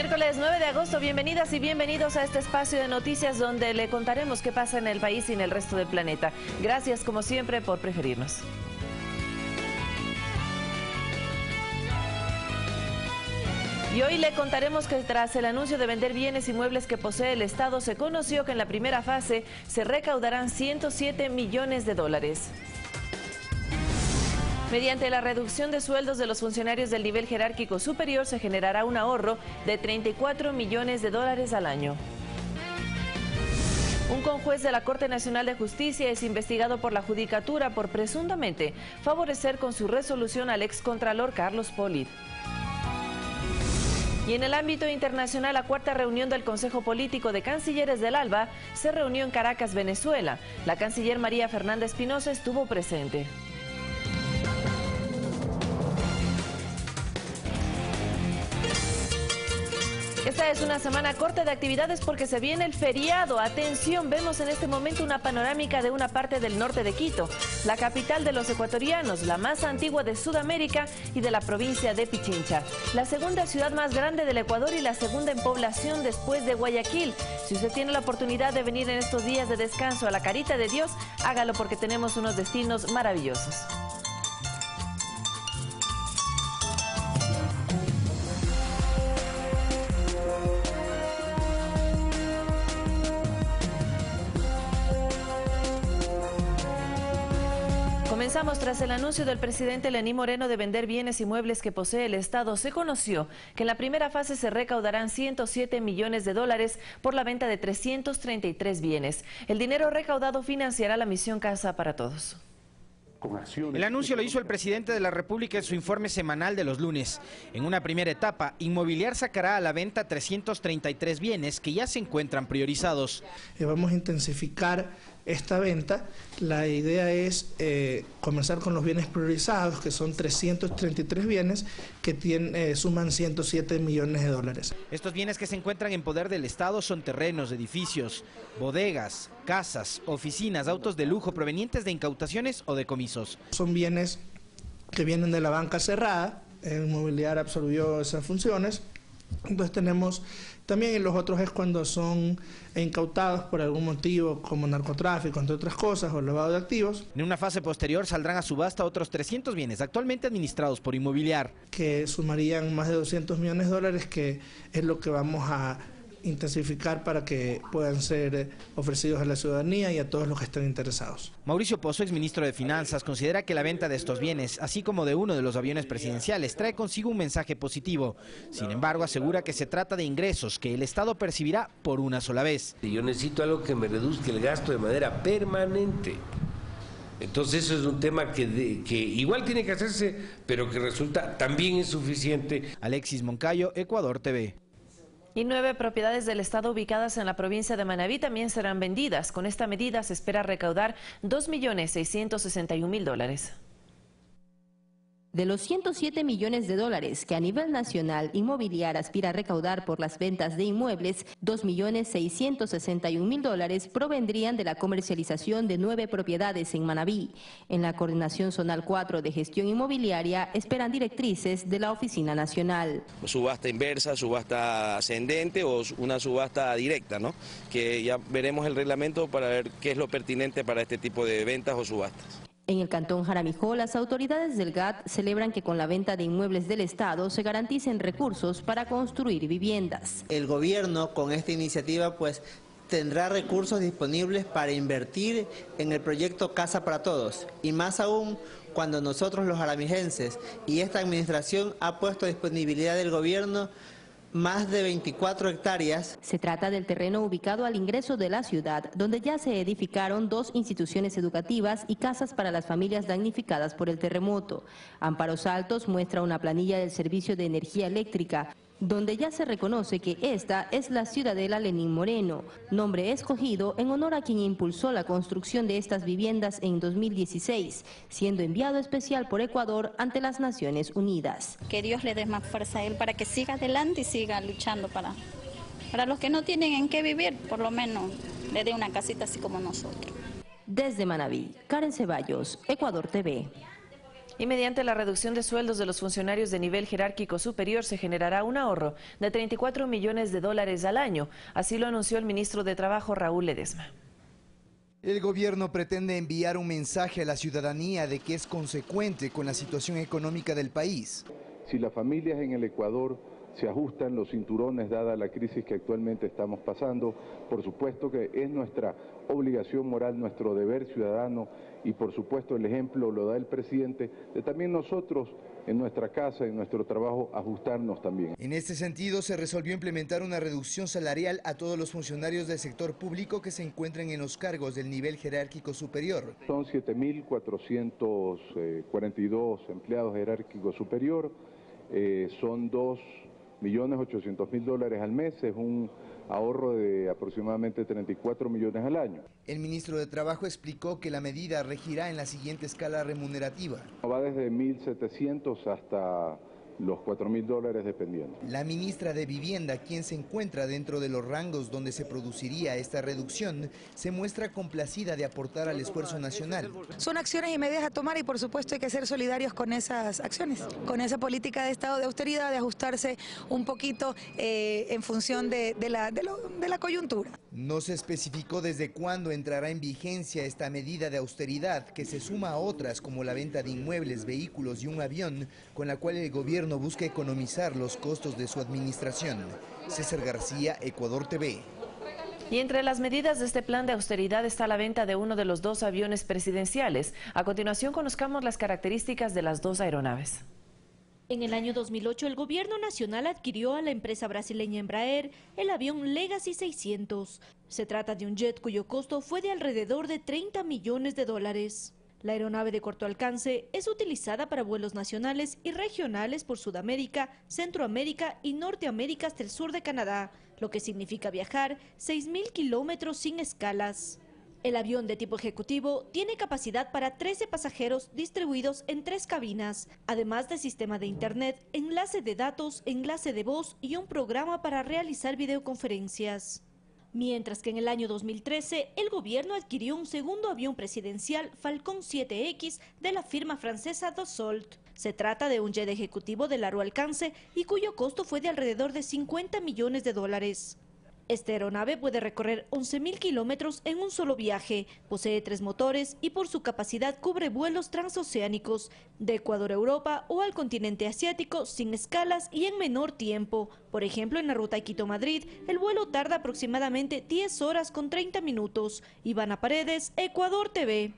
Miércoles 9 de agosto, bienvenidas y bienvenidos a este espacio de noticias donde le contaremos qué pasa en el país y en el resto del planeta. Gracias como siempre por preferirnos. Y hoy le contaremos que tras el anuncio de vender bienes inmuebles que posee el Estado, se conoció que en la primera fase se recaudarán 107 millones de dólares. Mediante la reducción de sueldos de los funcionarios del nivel jerárquico superior se generará un ahorro de 34 millones de dólares al año. Un conjuez de la Corte Nacional de Justicia es investigado por la Judicatura por presuntamente favorecer con su resolución al excontralor Carlos Polid. Y en el ámbito internacional, la cuarta reunión del Consejo Político de Cancilleres del ALBA se reunió en Caracas, Venezuela. La canciller María Fernanda Espinosa estuvo presente. Esta es una semana corta de actividades porque se viene el feriado. Atención, vemos en este momento una panorámica de una parte del norte de Quito, la capital de los ecuatorianos, la más antigua de Sudamérica y de la provincia de Pichincha. La segunda ciudad más grande del Ecuador y la segunda en población después de Guayaquil. Si usted tiene la oportunidad de venir en estos días de descanso a la Carita de Dios, hágalo porque tenemos unos destinos maravillosos. Comenzamos tras el anuncio del presidente Lenín Moreno de vender bienes inmuebles que posee el Estado. Se conoció que en la primera fase se recaudarán 107 millones de dólares por la venta de 333 bienes. El dinero recaudado financiará la misión Casa para Todos. El anuncio lo hizo el presidente de la República en su informe semanal de los lunes. En una primera etapa, Inmobiliar sacará a la venta 333 bienes que ya se encuentran priorizados. Vamos a intensificar esta venta. La idea es comenzar con los bienes priorizados, que son 333 bienes que suman 107 millones de dólares. Estos bienes que se encuentran en poder del Estado son terrenos, edificios, bodegas, casas, oficinas, autos de lujo provenientes de incautaciones o decomisos. Son bienes que vienen de la banca cerrada. Inmobiliar absorbió esas funciones. Entonces tenemos también, y los otros es cuando son incautados por algún motivo como narcotráfico, entre otras cosas, o lavado de activos. En una fase posterior saldrán a subasta otros 300 bienes actualmente administrados por Inmobiliar, que sumarían más de 200 millones de dólares, que es lo que vamos a intensificar para que puedan ser ofrecidos a la ciudadanía y a todos los que estén interesados. Mauricio Pozo, exministro de Finanzas, considera que la venta de estos bienes, así como de uno de los aviones presidenciales, trae consigo un mensaje positivo. Sin embargo, asegura que se trata de ingresos que el Estado percibirá por una sola vez. Yo necesito algo que me reduzca el gasto de manera permanente. Entonces eso es un tema que igual tiene que hacerse, pero que resulta también insuficiente. Alexis Moncayo, Ecuador TV. Y 9 propiedades del Estado ubicadas en la provincia de Manabí también serán vendidas. Con esta medida se espera recaudar 2.661.000 dólares. De los 107 millones de dólares que a nivel nacional Inmobiliar aspira a recaudar por las ventas de inmuebles, 2.661.000 dólares provendrían de la comercialización de 9 propiedades en Manabí. En la Coordinación Zonal 4 de Gestión Inmobiliaria esperan directrices de la Oficina Nacional. Subasta inversa, subasta ascendente o una subasta directa, ¿no? Que ya veremos el reglamento para ver qué es lo pertinente para este tipo de ventas o subastas. En el cantón Jaramijó, las autoridades del GAT celebran que con la venta de inmuebles del Estado se garanticen recursos para construir viviendas. El gobierno con esta iniciativa tendrá recursos disponibles para invertir en el proyecto Casa para Todos, y más aún cuando nosotros los jaramijenses y esta administración ha puesto a disponibilidad del gobierno más de 24 hectáreas. Se trata del terreno ubicado al ingreso de la ciudad, donde ya se edificaron 2 instituciones educativas y casas para las familias damnificadas por el terremoto. Amparos Altos muestra una planilla del Servicio de Energía Eléctrica, donde ya se reconoce que esta es la ciudadela Lenín Moreno, nombre escogido en honor a quien impulsó la construcción de estas viviendas en 2016, siendo enviado especial por Ecuador ante las Naciones Unidas. Que Dios le dé más fuerza a él para que siga adelante y siga luchando para los que no tienen en qué vivir, por lo menos le dé una casita así como nosotros. Desde Manabí, Karen Ceballos, Ecuador TV. Y mediante la reducción de sueldos de los funcionarios de nivel jerárquico superior se generará un ahorro de 34 millones de dólares al año. Así lo anunció el ministro de Trabajo, Raúl Ledesma. El gobierno pretende enviar un mensaje a la ciudadanía de que es consecuente con la situación económica del país. Si las familias en el Ecuador se ajustan los cinturones dada la crisis que actualmente estamos pasando, por supuesto que es nuestra obligación moral, nuestro deber ciudadano y por supuesto el ejemplo lo da el presidente, de también nosotros en nuestra casa, en nuestro trabajo, ajustarnos también. En este sentido se resolvió implementar una reducción salarial a todos los funcionarios del sector público que se encuentran en los cargos del nivel jerárquico superior. Son 7.442 empleados jerárquicos superior, son 2.800.000 dólares al mes, es un ahorro de aproximadamente 34 millones al año. El ministro de Trabajo explicó que la medida regirá en la siguiente escala remunerativa. Va desde 1.700 hasta los 4.000 dólares dependiendo. La ministra de Vivienda, quien se encuentra dentro de los rangos donde se produciría esta reducción, se muestra complacida de aportar al esfuerzo nacional. Son acciones y medidas a tomar y por supuesto hay que ser solidarios con esas acciones, con esa política de estado de austeridad, de ajustarse un poquito en función de la coyuntura. No se especificó desde cuándo entrará en vigencia esta medida de austeridad que se suma a otras como la venta de inmuebles, vehículos y un avión, con la cual el gobierno busca economizar los costos de su administración. César García, Ecuador TV. Y entre las medidas de este plan de austeridad está la venta de uno de los 2 aviones presidenciales. A continuación conozcamos las características de las 2 aeronaves. En el año 2008, el gobierno nacional adquirió a la empresa brasileña Embraer el avión Legacy 600. Se trata de un jet cuyo costo fue de alrededor de 30 millones de dólares. La aeronave de corto alcance es utilizada para vuelos nacionales y regionales por Sudamérica, Centroamérica y Norteamérica hasta el sur de Canadá, lo que significa viajar 6.000 kilómetros sin escalas. El avión de tipo ejecutivo tiene capacidad para 13 pasajeros distribuidos en 3 cabinas, además de sistema de internet, enlace de datos, enlace de voz y un programa para realizar videoconferencias. Mientras que en el año 2013, el gobierno adquirió un segundo avión presidencial Falcon 7X de la firma francesa Dassault. Se trata de un jet ejecutivo de largo alcance y cuyo costo fue de alrededor de 50 millones de dólares. Esta aeronave puede recorrer 11.000 kilómetros en un solo viaje, posee 3 motores y por su capacidad cubre vuelos transoceánicos de Ecuador a Europa o al continente asiático sin escalas y en menor tiempo. Por ejemplo, en la ruta Quito-Madrid, el vuelo tarda aproximadamente 10 horas con 30 minutos. Ivana Paredes, Ecuador TV.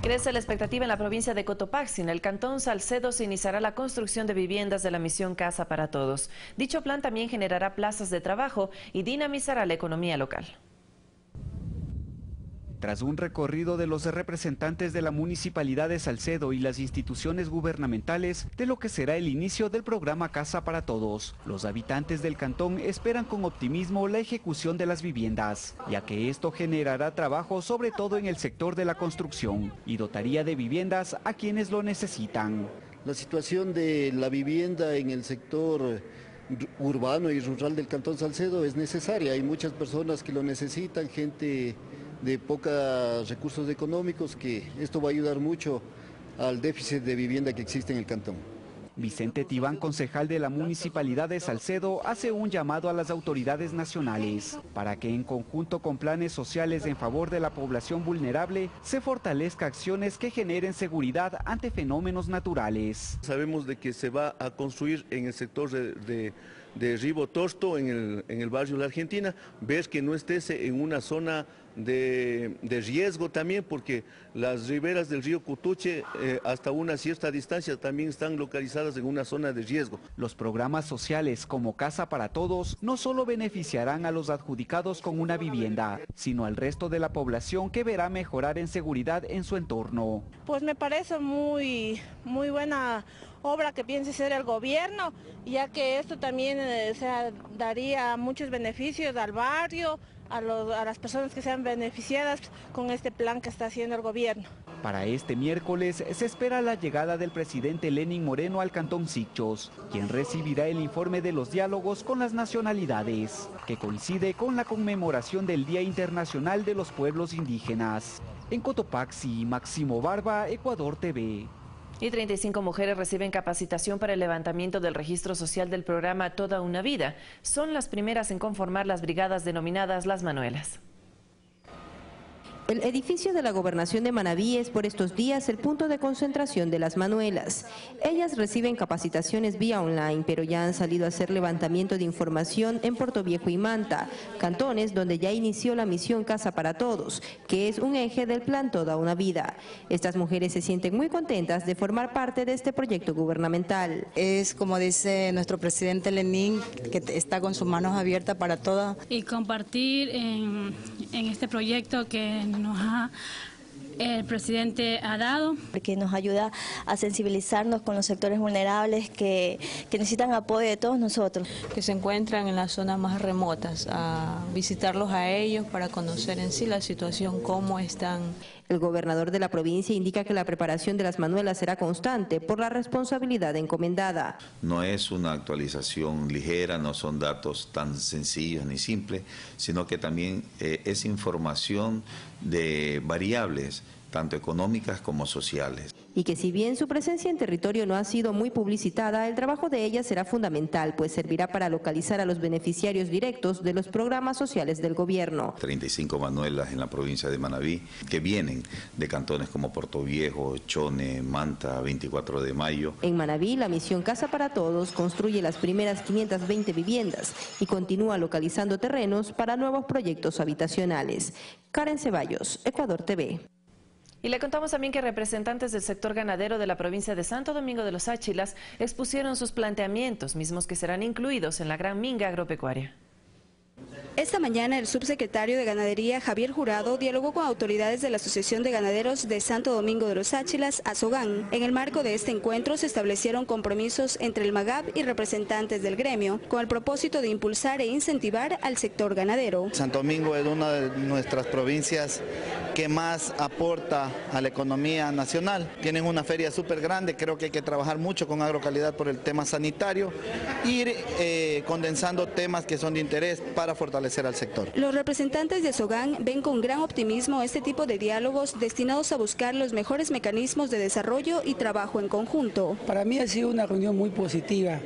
Crece la expectativa en la provincia de Cotopaxi. En el cantón Salcedo se iniciará la construcción de viviendas de la misión Casa para Todos. Dicho plan también generará plazas de trabajo y dinamizará la economía local. Tras un recorrido de los representantes de la Municipalidad de Salcedo y las instituciones gubernamentales de lo que será el inicio del programa Casa para Todos, los habitantes del cantón esperan con optimismo la ejecución de las viviendas, ya que esto generará trabajo sobre todo en el sector de la construcción y dotaría de viviendas a quienes lo necesitan. La situación de la vivienda en el sector urbano y rural del cantón Salcedo es necesaria, hay muchas personas que lo necesitan, gente de pocos recursos económicos, que esto va a ayudar mucho al déficit de vivienda que existe en el cantón. Vicente Tibán, concejal de la Municipalidad de Salcedo, hace un llamado a las autoridades nacionales para que en conjunto con planes sociales en favor de la población vulnerable se fortalezca acciones que generen seguridad ante fenómenos naturales. Sabemos de que se va a construir en el sector de Río Torsto, en el barrio La Argentina, ver que no estés en una zona de riesgo también, porque las riberas del río Cutuche hasta una cierta distancia también están localizadas en una zona de riesgo. Los programas sociales como Casa para Todos no solo beneficiarán a los adjudicados con una vivienda, sino al resto de la población que verá mejorar en seguridad en su entorno. Pues me parece muy buena obra que piense hacer el gobierno, ya que esto también daría muchos beneficios al barrio, a las personas que sean beneficiadas con este plan que está haciendo el gobierno. Para este miércoles se espera la llegada del presidente Lenín Moreno al Cantón Sichos, quien recibirá el informe de los diálogos con las nacionalidades, que coincide con la conmemoración del Día Internacional de los Pueblos Indígenas. En Cotopaxi, Máximo Barba, Ecuador TV. Y 35 mujeres reciben capacitación para el levantamiento del registro social del programa Toda una Vida. Son las primeras en conformar las brigadas denominadas Las Manuelas. El edificio de la Gobernación de Manabí es por estos días el punto de concentración de las manuelas. Ellas reciben capacitaciones vía online, pero ya han salido a hacer levantamiento de información en Portoviejo y Manta, cantones donde ya inició la misión Casa para Todos, que es un eje del plan Toda una Vida. Estas mujeres se sienten muy contentas de formar parte de este proyecto gubernamental. Es como dice nuestro presidente Lenín, que está con sus manos abiertas para todas. Y compartir en este proyecto que el presidente ha dado. Porque nos ayuda a sensibilizarnos con los sectores vulnerables que necesitan apoyo de todos nosotros. Que se encuentran en las zonas más remotas, a visitarlos a ellos para conocer en sí la situación, cómo están. El gobernador de la provincia indica que la preparación de las manuelas será constante por la responsabilidad encomendada. No es una actualización ligera, no son datos tan sencillos ni simples, sino que también es información de variables, tanto económicas como sociales. Y que si bien su presencia en territorio no ha sido muy publicitada, el trabajo de ella será fundamental, pues servirá para localizar a los beneficiarios directos de los programas sociales del gobierno. 35 manuelas en la provincia de Manabí, que vienen de cantones como Portoviejo, Chone, Manta, 24 de Mayo. En Manabí, la misión Casa para Todos construye las primeras 520 viviendas y continúa localizando terrenos para nuevos proyectos habitacionales. Karen Ceballos, Ecuador TV. Y le contamos también que representantes del sector ganadero de la provincia de Santo Domingo de los Áchilas expusieron sus planteamientos, mismos que serán incluidos en la Gran Minga Agropecuaria. Esta mañana el subsecretario de Ganadería, Javier Jurado, dialogó con autoridades de la Asociación de Ganaderos de Santo Domingo de los Áchilas, ASOGAN. En el marco de este encuentro se establecieron compromisos entre el MAGAP y representantes del gremio, con el propósito de impulsar e incentivar al sector ganadero. Santo Domingo es una de nuestras provincias que más aporta a la economía nacional. Tienen una feria súper grande, creo que hay que trabajar mucho con Agrocalidad por el tema sanitario, ir condensando temas que son de interés para fortalecer al sector. Los representantes de ASOGAN ven con gran optimismo este tipo de diálogos destinados a buscar los mejores mecanismos de desarrollo y trabajo en conjunto. Para mí ha sido una reunión muy positiva,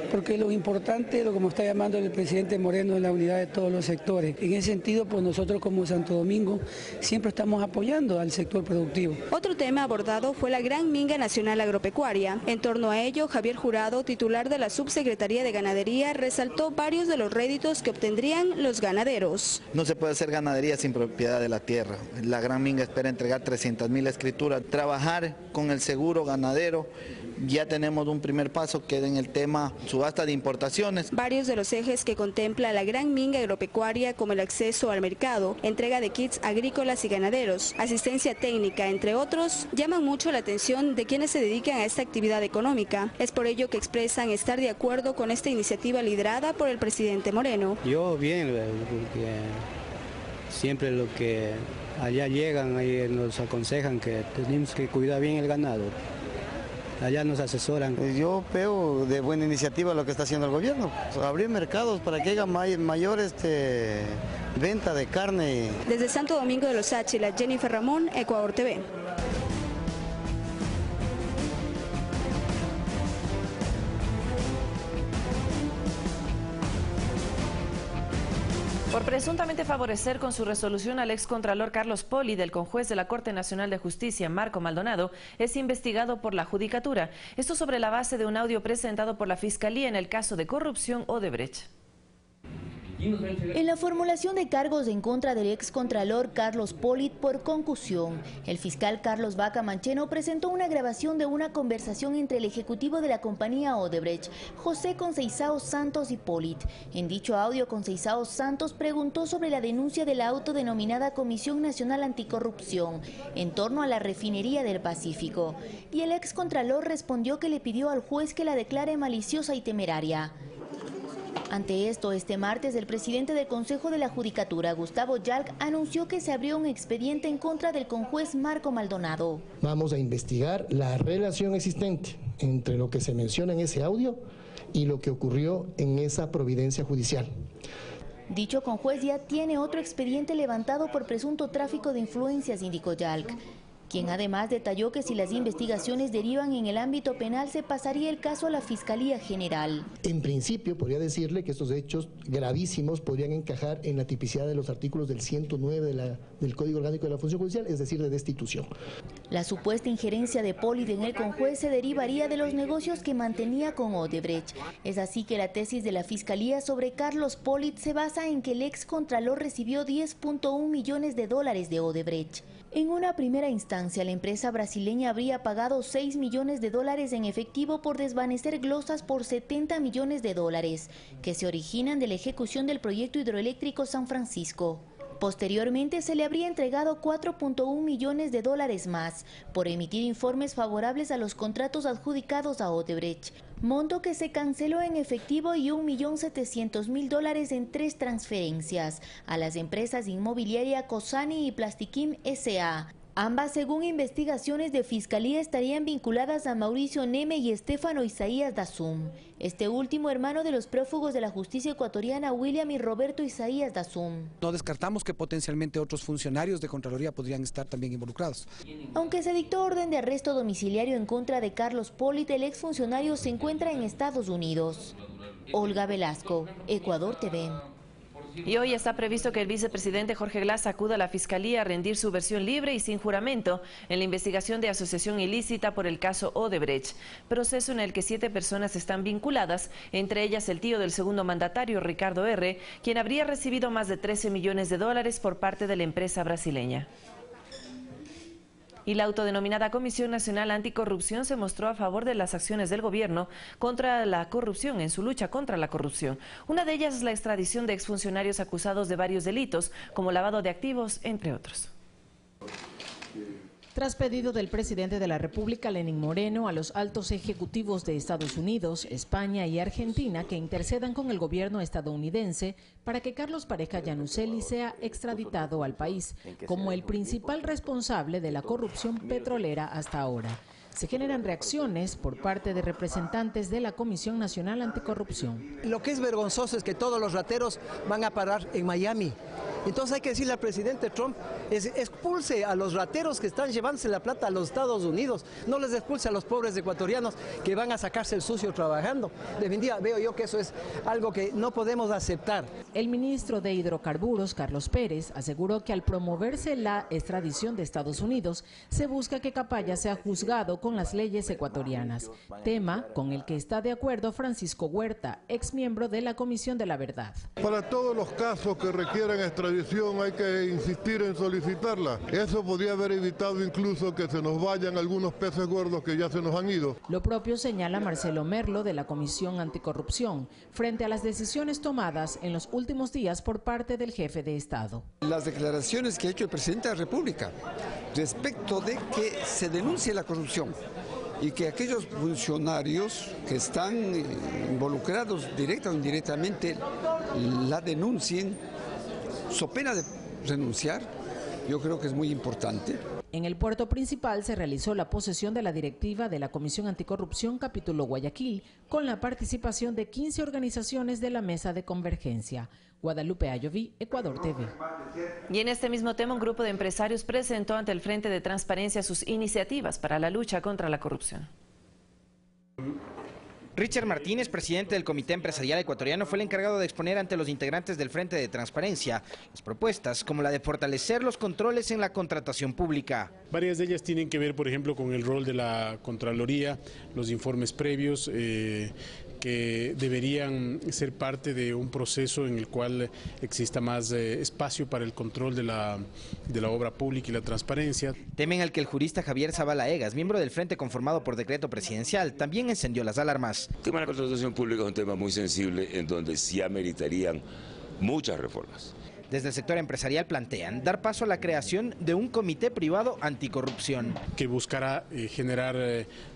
porque lo importante, como está llamando el presidente Moreno, es la unidad de todos los sectores. En ese sentido, pues nosotros como Santo Domingo siempre estamos apoyando al sector productivo. Otro tema abordado fue la Gran Minga Nacional Agropecuaria. En torno a ello, Javier Jurado, titular de la Subsecretaría de Ganadería, resaltó varios de los réditos que obtendrían los ganaderos. No se puede hacer ganadería sin propiedad de la tierra. La Gran Minga espera entregar 300.000 escrituras, trabajar con el seguro ganadero. Ya tenemos un primer paso que es en el tema subasta de importaciones. Varios de los ejes que contempla la Gran Minga Agropecuaria, como el acceso al mercado, entrega de kits agrícolas y ganaderos, asistencia técnica, entre otros, llaman mucho la atención de quienes se dedican a esta actividad económica. Es por ello que expresan estar de acuerdo con esta iniciativa liderada por el presidente Moreno. Yo bien, porque siempre lo que allá llegan, ahí nos aconsejan que tenemos que cuidar bien el ganado. Allá nos asesoran. Yo veo de buena iniciativa lo que está haciendo el gobierno, abrir mercados para que haya mayor venta de carne. Desde Santo Domingo de los Áchilas, Jennifer Ramón, Ecuador TV. Por presuntamente favorecer con su resolución al excontralor Carlos Poli del conjuez de la Corte Nacional de Justicia, Marco Maldonado, es investigado por la Judicatura. Esto sobre la base de un audio presentado por la Fiscalía en el caso de corrupción Odebrecht. En la formulación de cargos en contra del excontralor Carlos Poli por concusión, el fiscal Carlos Vaca Mancheno presentó una grabación de una conversación entre el ejecutivo de la compañía Odebrecht, José Conceizao Santos Hipólит. En dicho audio, Conceizao Santos preguntó sobre la denuncia de la autodenominada Comisión Nacional Anticorrupción en torno a la refinería del Pacífico, y el excontralor respondió que le pidió al juez que la declare maliciosa y temeraria. Ante esto, este martes, el presidente del Consejo de la Judicatura, Gustavo Yalc, anunció que se abrió un expediente en contra del conjuez Marco Maldonado. Vamos a investigar la relación existente entre lo que se menciona en ese audio y lo que ocurrió en esa providencia judicial. Dicho conjuez ya tiene otro expediente levantado por presunto tráfico de influencias, indicó Yalc, quien además detalló que si las investigaciones derivan en el ámbito penal se pasaría el caso a la Fiscalía General. En principio podría decirle que estos hechos gravísimos podrían encajar en la tipicidad de los artículos del 109 del Código Orgánico de la Función Judicial, es decir, de destitución. La supuesta injerencia de Polit en el conjuez se derivaría de los negocios que mantenía con Odebrecht. Es así que la tesis de la Fiscalía sobre Carlos Polit se basa en que el ex contralor recibió $10.1 millones de Odebrecht. En una primera instancia, la empresa brasileña habría pagado $6 millones en efectivo por desvanecer glosas por $70 millones que se originan de la ejecución del proyecto hidroeléctrico San Francisco. Posteriormente se le habría entregado $4.1 millones más por emitir informes favorables a los contratos adjudicados a Odebrecht, monto que se canceló en efectivo y $1.700.000 en 3 transferencias a las empresas inmobiliaria Cosani y Plastiquim S.A. Ambas, según investigaciones de Fiscalía, estarían vinculadas a Mauricio Neme y Estefano Isaías Dazum, este último hermano de los prófugos de la justicia ecuatoriana William y Roberto Isaías Dazum. No descartamos que potencialmente otros funcionarios de Contraloría podrían estar también involucrados. Aunque se dictó orden de arresto domiciliario en contra de Carlos Polit, el exfuncionario se encuentra en Estados Unidos. Olga Velasco, Ecuador TV. Y hoy está previsto que el vicepresidente Jorge Glass acuda a la Fiscalía a rendir su versión libre y sin juramento en la investigación de asociación ilícita por el caso Odebrecht, proceso en el que 7 personas están vinculadas, entre ellas el tío del segundo mandatario, Ricardo R., quien habría recibido más de $13 millones por parte de la empresa brasileña. Y la autodenominada Comisión Nacional Anticorrupción se mostró a favor de las acciones del gobierno contra la corrupción, en su lucha contra la corrupción. Una de ellas es la extradición de exfuncionarios acusados de varios delitos, como lavado de activos, entre otros. Tras pedido del presidente de la República, Lenín Moreno, a los altos ejecutivos de Estados Unidos, España y Argentina que intercedan con el gobierno estadounidense para que Carlos Pareja Yanuseli sea extraditado al país como el principal responsable de la corrupción petrolera hasta ahora. Se generan reacciones por parte de representantes de la Comisión Nacional Anticorrupción. Lo que es vergonzoso es que todos los rateros van a parar en Miami. Entonces hay que decirle al presidente Trump, expulse a los rateros que están llevándose la plata a los Estados Unidos, no les expulse a los pobres ecuatorianos que van a sacarse el sucio trabajando. Definitivamente veo yo que eso es algo que no podemos aceptar. El ministro de Hidrocarburos, Carlos Pérez, aseguró que al promoverse la extradición de Estados Unidos, se busca que Capaya sea juzgado con las leyes ecuatorianas, tema con el que está de acuerdo Francisco Huerta, ex miembro de la Comisión de la Verdad. Para todos los casos que requieran extradición hay que insistir en solicitarla. Eso podría haber evitado incluso que se nos vayan algunos peces gordos que ya se nos han ido. Lo propio señala Marcelo Merlo de la Comisión Anticorrupción frente a las decisiones tomadas en los últimos días por parte del jefe de Estado. Las declaraciones que ha hecho el presidente de la República respecto de que se denuncie la corrupción y que aquellos funcionarios que están involucrados directa o indirectamente la denuncien, so pena de renunciar, yo creo que es muy importante. En el puerto principal se realizó la posesión de la directiva de la Comisión Anticorrupción Capítulo Guayaquil, con la participación de 15 organizaciones de la Mesa de Convergencia. Guadalupe Ayoví, Ecuador TV. Y en este mismo tema, un grupo de empresarios presentó ante el Frente de Transparencia sus iniciativas para la lucha contra la corrupción. Richard Martínez, presidente del Comité Empresarial Ecuatoriano, fue el encargado de exponer ante los integrantes del Frente de Transparencia las propuestas como la de fortalecer los controles en la contratación pública. Varias de ellas tienen que ver, por ejemplo, con el rol de la Contraloría, los informes previos, que deberían ser parte de un proceso en el cual exista más espacio para el control de la obra pública y la transparencia. Tema en el que el jurista Javier Zavala Egas, miembro del Frente conformado por decreto presidencial, también encendió las alarmas. El tema de la contratación pública es un tema muy sensible en donde sí ameritarían muchas reformas. Desde el sector empresarial plantean dar paso a la creación de un comité privado anticorrupción. Que buscará generar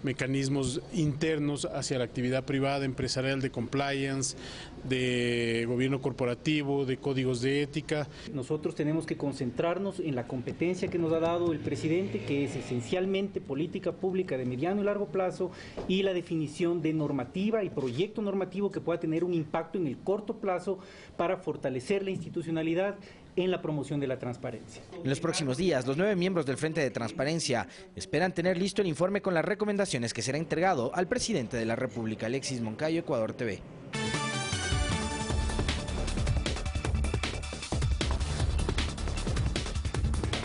mecanismos internos hacia la actividad privada empresarial de compliance, de gobierno corporativo, de códigos de ética. Nosotros tenemos que concentrarnos en la competencia que nos ha dado el presidente, que es esencialmente política pública de mediano y largo plazo, y la definición de normativa y proyecto normativo que pueda tener un impacto en el corto plazo para fortalecer la institucionalidad en la promoción de la transparencia. En los próximos días, los 9 miembros del Frente de Transparencia esperan tener listo el informe con las recomendaciones que será entregado al presidente de la República. Alexis Moncayo, Ecuador TV.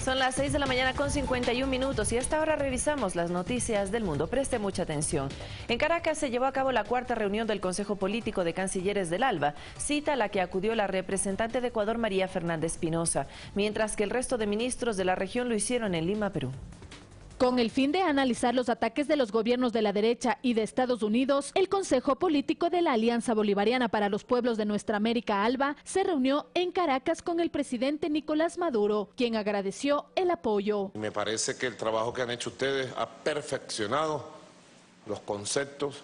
Son las 6 de la mañana con 51 minutos y a esta hora revisamos las noticias del mundo. Preste mucha atención. En Caracas se llevó a cabo la 4ª reunión del Consejo Político de Cancilleres del ALBA, cita a la que acudió la representante de Ecuador, María Fernanda Espinosa, mientras que el resto de ministros de la región lo hicieron en Lima, Perú. Con el fin de analizar los ataques de los gobiernos de la derecha y de Estados Unidos, el Consejo Político de la Alianza Bolivariana para los Pueblos de Nuestra América, ALBA, se reunió en Caracas con el presidente Nicolás Maduro, quien agradeció el apoyo. Me parece que el trabajo que han hecho ustedes ha perfeccionado los conceptos.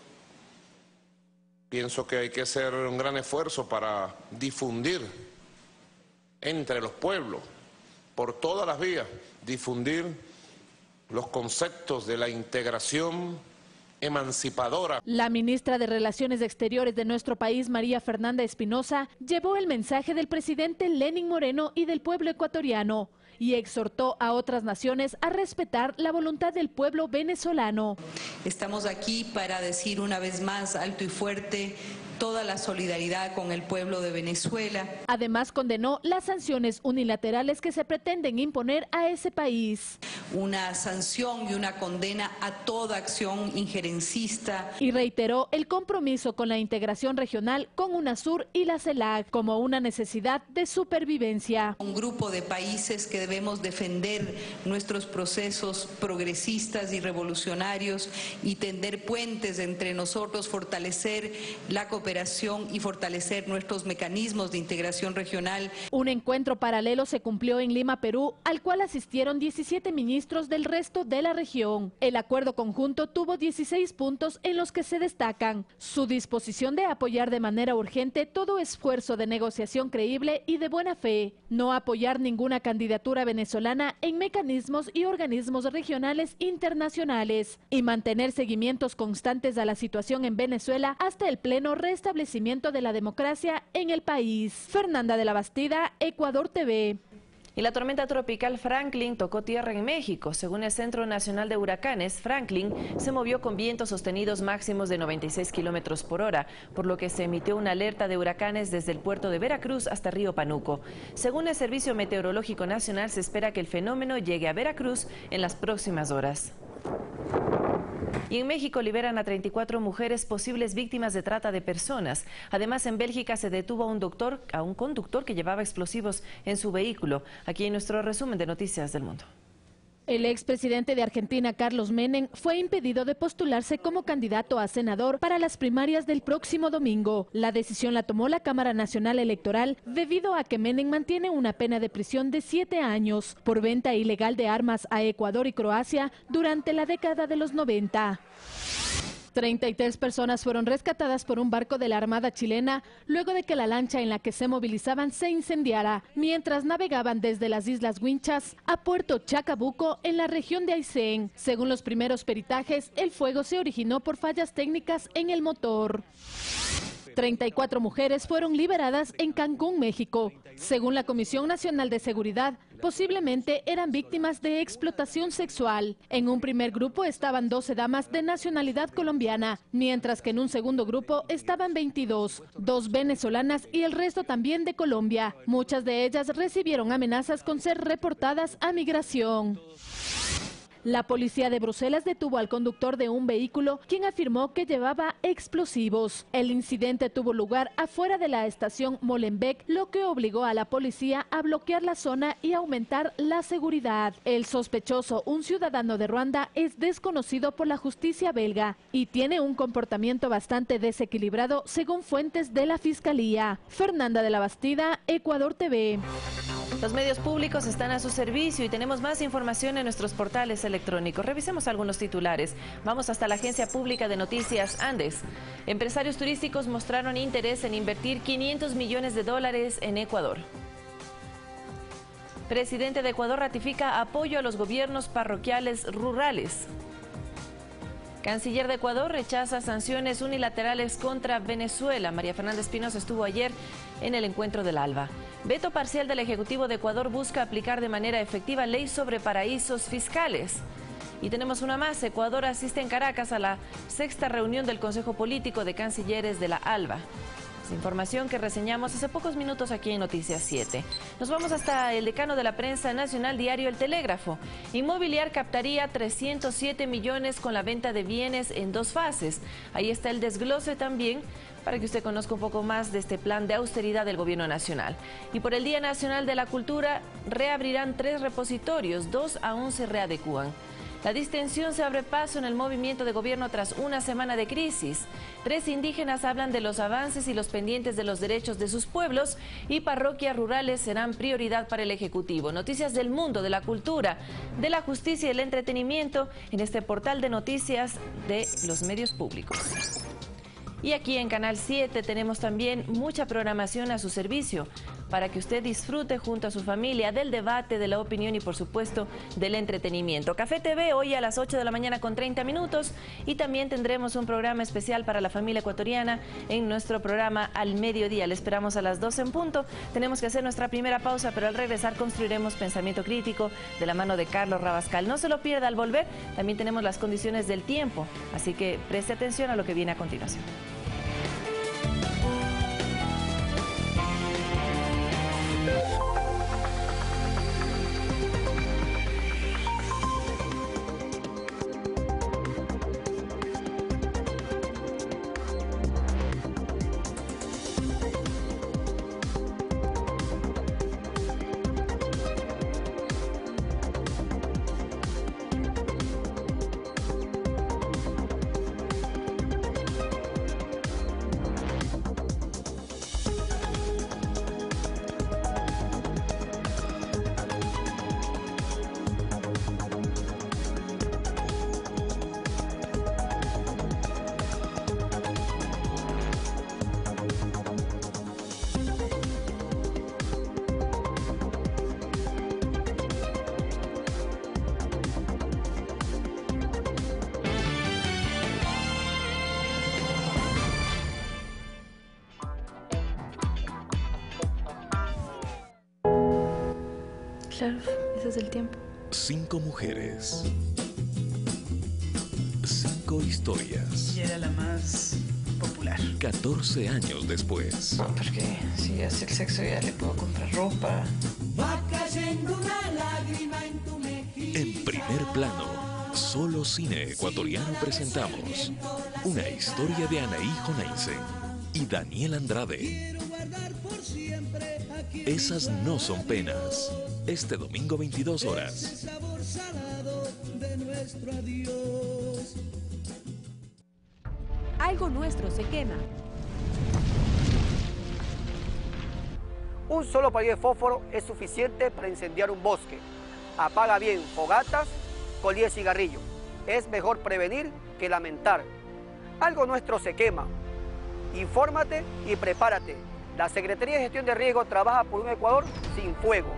Pienso que hay que hacer un gran esfuerzo para difundir entre los pueblos, por todas las vías, difundir los conceptos de la integración emancipadora. La ministra de Relaciones Exteriores de nuestro país, María Fernanda Espinosa, llevó el mensaje del presidente Lenín Moreno y del pueblo ecuatoriano y exhortó a otras naciones a respetar la voluntad del pueblo venezolano. Estamos aquí para decir una vez más alto y fuerte toda la solidaridad con el pueblo de Venezuela. Además condenó las sanciones unilaterales que se pretenden imponer a ese país. Una sanción y una condena a toda acción injerencista. Y reiteró el compromiso con la integración regional con UNASUR y la CELAC como una necesidad de supervivencia. Un grupo de países que debemos defender nuestros procesos progresistas y revolucionarios y tender puentes entre nosotros, fortalecer la cooperación y fortalecer nuestros mecanismos de integración regional. Un encuentro paralelo se cumplió en Lima, Perú, al cual asistieron 17 ministros del resto de la región. El acuerdo conjunto tuvo 16 puntos en los que se destacan su disposición de apoyar de manera urgente todo esfuerzo de negociación creíble y de buena fe, no apoyar ninguna candidatura venezolana en mecanismos y organismos regionales internacionales y mantener seguimientos constantes a la situación en Venezuela hasta el pleno restablecimiento de la democracia en el país. Fernanda de la Bastida, Ecuador TV. Y la tormenta tropical Franklin tocó tierra en México. Según el Centro Nacional de Huracanes, Franklin se movió con vientos sostenidos máximos de 96 kilómetros por hora, por lo que se emitió una alerta de huracanes desde el puerto de Veracruz hasta Río Panuco. Según el Servicio Meteorológico Nacional, se espera que el fenómeno llegue a Veracruz en las próximas horas. Y en México liberan a 34 mujeres posibles víctimas de trata de personas. Además, en Bélgica se detuvo a un conductor que llevaba explosivos en su vehículo. Aquí en nuestro resumen de Noticias del Mundo. El expresidente de Argentina, Carlos Menem, fue impedido de postularse como candidato a senador para las primarias del próximo domingo. La decisión la tomó la Cámara Nacional Electoral debido a que Menem mantiene una pena de prisión de 7 años por venta ilegal de armas a Ecuador y Croacia durante la década de los 90. 33 personas fueron rescatadas por un barco de la Armada chilena luego de que la lancha en la que se movilizaban se incendiara mientras navegaban desde las Islas Winchas a Puerto Chacabuco en la región de Aysén. Según los primeros peritajes, el fuego se originó por fallas técnicas en el motor. 34 mujeres fueron liberadas en Cancún, México. Según la Comisión Nacional de Seguridad, posiblemente eran víctimas de explotación sexual. En un primer grupo estaban 12 damas de nacionalidad colombiana, mientras que en un segundo grupo estaban 22, 2 venezolanas y el resto también de Colombia. Muchas de ellas recibieron amenazas con ser reportadas a migración. La policía de Bruselas detuvo al conductor de un vehículo, quien afirmó que llevaba explosivos. El incidente tuvo lugar afuera de la estación Molenbeek, lo que obligó a la policía a bloquear la zona y aumentar la seguridad. El sospechoso, un ciudadano de Ruanda, es desconocido por la justicia belga y tiene un comportamiento bastante desequilibrado, según fuentes de la Fiscalía. Fernanda de la Bastida, Ecuador TV. Los medios públicos están a su servicio y tenemos más información en nuestros portales electrónicos. Revisemos algunos titulares. Vamos hasta la Agencia Pública de Noticias Andes. Empresarios turísticos mostraron interés en invertir $500 millones en Ecuador. Presidente de Ecuador ratifica apoyo a los gobiernos parroquiales rurales. Canciller de Ecuador rechaza sanciones unilaterales contra Venezuela. María Fernanda Espinosa estuvo ayer en el encuentro del ALBA. Veto parcial del Ejecutivo de Ecuador busca aplicar de manera efectiva ley sobre paraísos fiscales. Y tenemos una más. Ecuador asiste en Caracas a la 6ª reunión del Consejo Político de Cancilleres de la ALBA. Es información que reseñamos hace pocos minutos aquí en Noticias 7. Nos vamos hasta el decano de la prensa nacional, diario El Telégrafo. Inmobiliar captaría 307 millones con la venta de bienes en 2 fases. Ahí está el desglose también para que usted conozca un poco más de este plan de austeridad del Gobierno Nacional. Y por el Día Nacional de la Cultura, reabrirán 3 repositorios, 2 aún se readecúan. La distensión se abre paso en el movimiento de gobierno tras una semana de crisis. 3 indígenas hablan de los avances y los pendientes de los derechos de sus pueblos y parroquias rurales serán prioridad para el Ejecutivo. Noticias del mundo, de la cultura, de la justicia y el entretenimiento en este portal de noticias de los medios públicos. Y aquí en Canal 7 tenemos también mucha programación a su servicio para que usted disfrute junto a su familia del debate, de la opinión y por supuesto del entretenimiento. Café TV hoy a las 8 de la mañana con 30 minutos y también tendremos un programa especial para la familia ecuatoriana en nuestro programa Al Mediodía. Le esperamos a las 12 en punto. Tenemos que hacer nuestra primera pausa, pero al regresar construiremos Pensamiento Crítico de la mano de Carlos Rabascal. No se lo pierda al volver, también tenemos las condiciones del tiempo, así que preste atención a lo que viene a continuación. Claro, ese es el tiempo. 5 mujeres. 5 historias. Y era la más popular. 14 años después. Porque si hace el sexo ya le puedo comprar ropa. Va cayendo una lágrima en tu mejilla. En primer plano, Solo Cine Ecuatoriano presentamos una historia de Anaí Jonaisen y Daniel Andrade. Esas no son penas. Este domingo 22 horas. Algo nuestro se quema. Un solo palillo de fósforo es suficiente para incendiar un bosque. Apaga bien fogatas, colilla de cigarrillo. Es mejor prevenir que lamentar. Algo nuestro se quema. Infórmate y prepárate. La Secretaría de Gestión de Riesgo trabaja por un Ecuador sin fuego.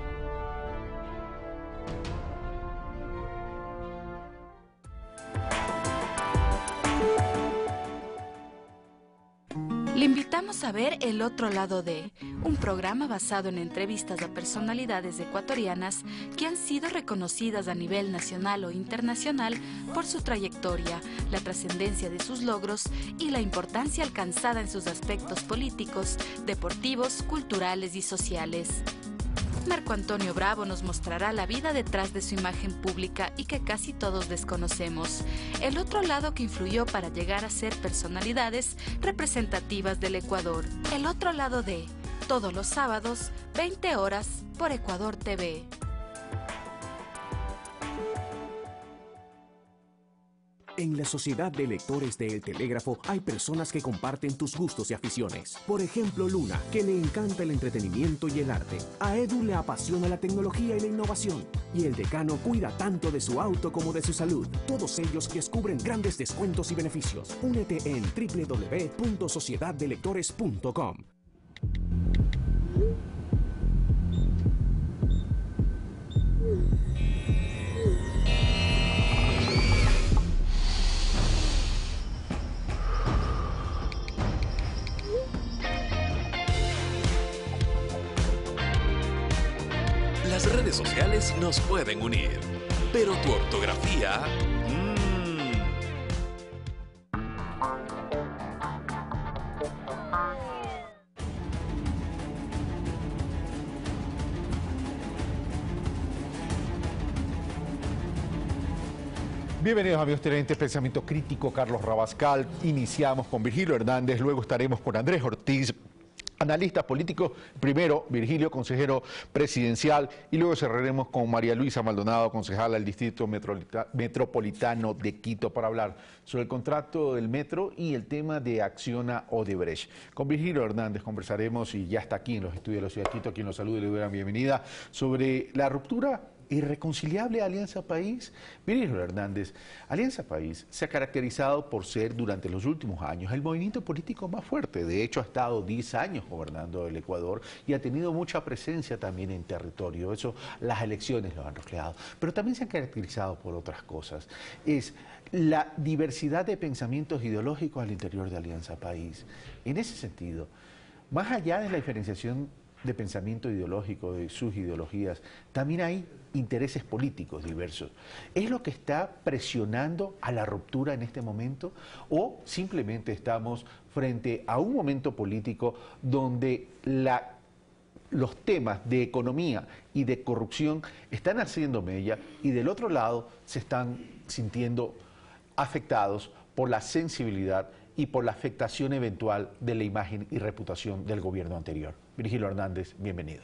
Le invitamos a ver El Otro Lado de, un programa basado en entrevistas a personalidades ecuatorianas que han sido reconocidas a nivel nacional o internacional por su trayectoria, la trascendencia de sus logros y la importancia alcanzada en sus aspectos políticos, deportivos, culturales y sociales. Marco Antonio Bravo nos mostrará la vida detrás de su imagen pública y que casi todos desconocemos. El otro lado que influyó para llegar a ser personalidades representativas del Ecuador. El otro lado de, todos los sábados, 20 horas, por Ecuador TV. En la Sociedad de Lectores de El Telégrafo hay personas que comparten tus gustos y aficiones. Por ejemplo, Luna, que le encanta el entretenimiento y el arte. A Edu le apasiona la tecnología y la innovación. Y el decano cuida tanto de su auto como de su salud. Todos ellos descubren grandes descuentos y beneficios. Únete en www.sociedaddelectores.com. Las redes sociales nos pueden unir, pero tu ortografía... Bienvenidos amigos televidentes, Pensamiento Crítico, Carlos Rabascal. Iniciamos con Virgilio Hernández, luego estaremos con Andrés Ortiz, analista político, primero Virgilio, consejero presidencial, y luego cerraremos con María Luisa Maldonado, concejala del Distrito Metropolitano de Quito, para hablar sobre el contrato del metro y el tema de Acciona Odebrecht. Con Virgilio Hernández conversaremos, y ya está aquí en los estudios de la ciudad de Quito, quien los saluda y le doy la bienvenida, sobre la ruptura irreconciliable Alianza País. Virgilio Hernández, Alianza País se ha caracterizado por ser durante los últimos años el movimiento político más fuerte. De hecho, ha estado 10 años gobernando el Ecuador y ha tenido mucha presencia también en territorio. Eso las elecciones lo han reflejado. Pero también se han caracterizado por otras cosas. Es la diversidad de pensamientos ideológicos al interior de Alianza País. En ese sentido, más allá de la diferenciación de pensamiento ideológico, de sus ideologías, también hay intereses políticos diversos. ¿Es lo que está presionando a la ruptura en este momento? ¿O simplemente estamos frente a un momento político donde los temas de economía y de corrupción están haciendo mella y del otro lado se están sintiendo afectados por la sensibilidad y por la afectación eventual de la imagen y reputación del gobierno anterior? Virgilio Hernández, bienvenido.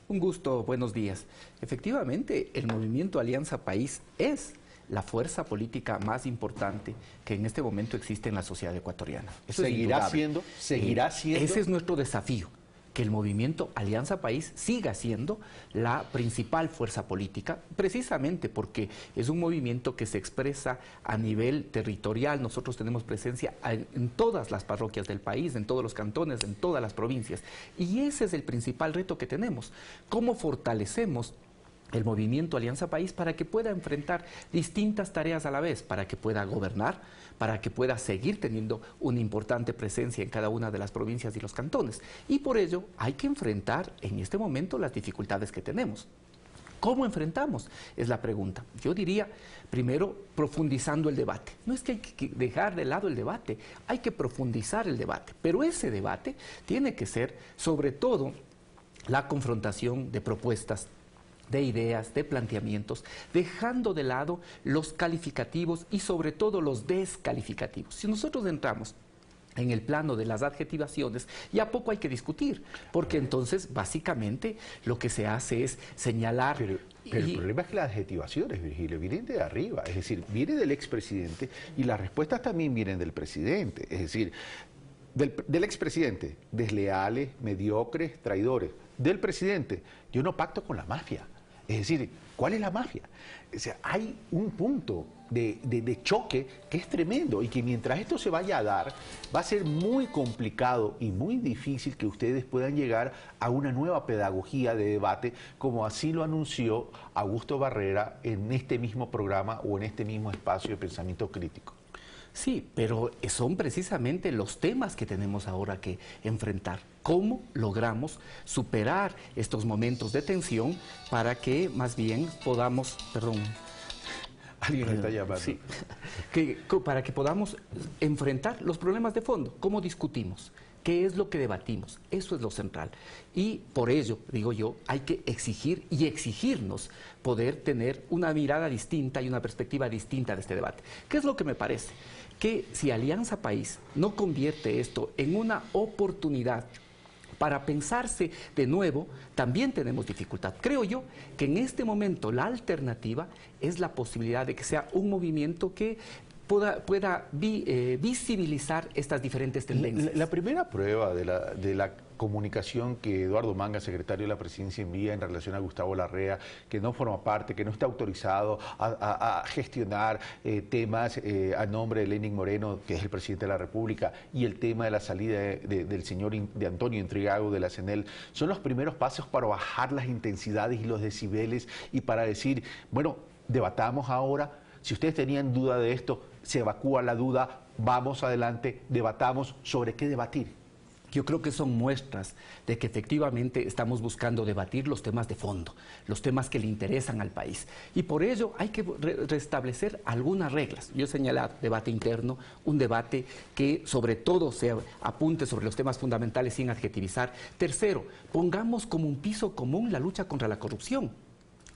Un gusto, buenos días. Efectivamente, el movimiento Alianza País es la fuerza política más importante que en este momento existe en la sociedad ecuatoriana. Eso ¿Seguirá siendo? Ese es nuestro desafío, que el movimiento Alianza País siga siendo la principal fuerza política, precisamente porque es un movimiento que se expresa a nivel territorial. Nosotros tenemos presencia en todas las parroquias del país, en todos los cantones, en todas las provincias. Y ese es el principal reto que tenemos. ¿Cómo fortalecemos el movimiento Alianza País para que pueda enfrentar distintas tareas a la vez, para que pueda gobernar, para que pueda seguir teniendo una importante presencia en cada una de las provincias y los cantones? Y por ello hay que enfrentar en este momento las dificultades que tenemos. ¿Cómo enfrentamos? Es la pregunta. Yo diría, primero, profundizando el debate. No es que hay que dejar de lado el debate, hay que profundizar el debate, pero ese debate tiene que ser, sobre todo, la confrontación de propuestas, de ideas, de planteamientos, dejando de lado los calificativos y sobre todo los descalificativos. Si nosotros entramos en el plano de las adjetivaciones, ya poco hay que discutir, porque entonces básicamente lo que se hace es señalar... Pero el problema es que las adjetivaciones, Virgilio, vienen de arriba, es decir, viene del expresidente y las respuestas también vienen del presidente, es decir, del expresidente, desleales, mediocres, traidores. Del presidente, yo no pacto con la mafia. Es decir, ¿cuál es la mafia? O sea, hay un punto de choque que es tremendo y que mientras esto se vaya a dar, va a ser muy complicado y muy difícil que ustedes puedan llegar a una nueva pedagogía de debate, como así lo anunció Augusto Barrera en este mismo programa o en este mismo espacio de pensamiento crítico. Sí, pero son precisamente los temas que tenemos ahora que enfrentar. ¿Cómo logramos superar estos momentos de tensión para que más bien podamos, alguien está llamando. Sí, para que podamos enfrentar los problemas de fondo? ¿Cómo discutimos? ¿Qué es lo que debatimos? Eso es lo central. Y por ello, digo yo, hay que exigir y exigirnos poder tener una mirada distinta y una perspectiva distinta de este debate. ¿Qué es lo que me parece? Que si Alianza País no convierte esto en una oportunidad para pensarse de nuevo, también tenemos dificultad. Creo yo que en este momento la alternativa es la posibilidad de que sea un movimiento que pueda visibilizar estas diferentes tendencias. La primera prueba de la comunicación que Eduardo Manga, secretario de la Presidencia, envía en relación a Gustavo Larrea, que no forma parte, que no está autorizado a gestionar temas a nombre de Lenín Moreno, que es el presidente de la República, y el tema de la salida del señor de Antonio Intriago de la CNEL, son los primeros pasos para bajar las intensidades y los decibeles y para decir, bueno, debatamos ahora, si ustedes tenían duda de esto, se evacúa la duda, vamos adelante, debatamos sobre qué debatir. Yo creo que son muestras de que efectivamente estamos buscando debatir los temas de fondo, los temas que le interesan al país. Y por ello hay que restablecer algunas reglas. Yo he señalado debate interno, un debate que sobre todo se apunte sobre los temas fundamentales sin adjetivizar. Tercero, pongamos como un piso común la lucha contra la corrupción.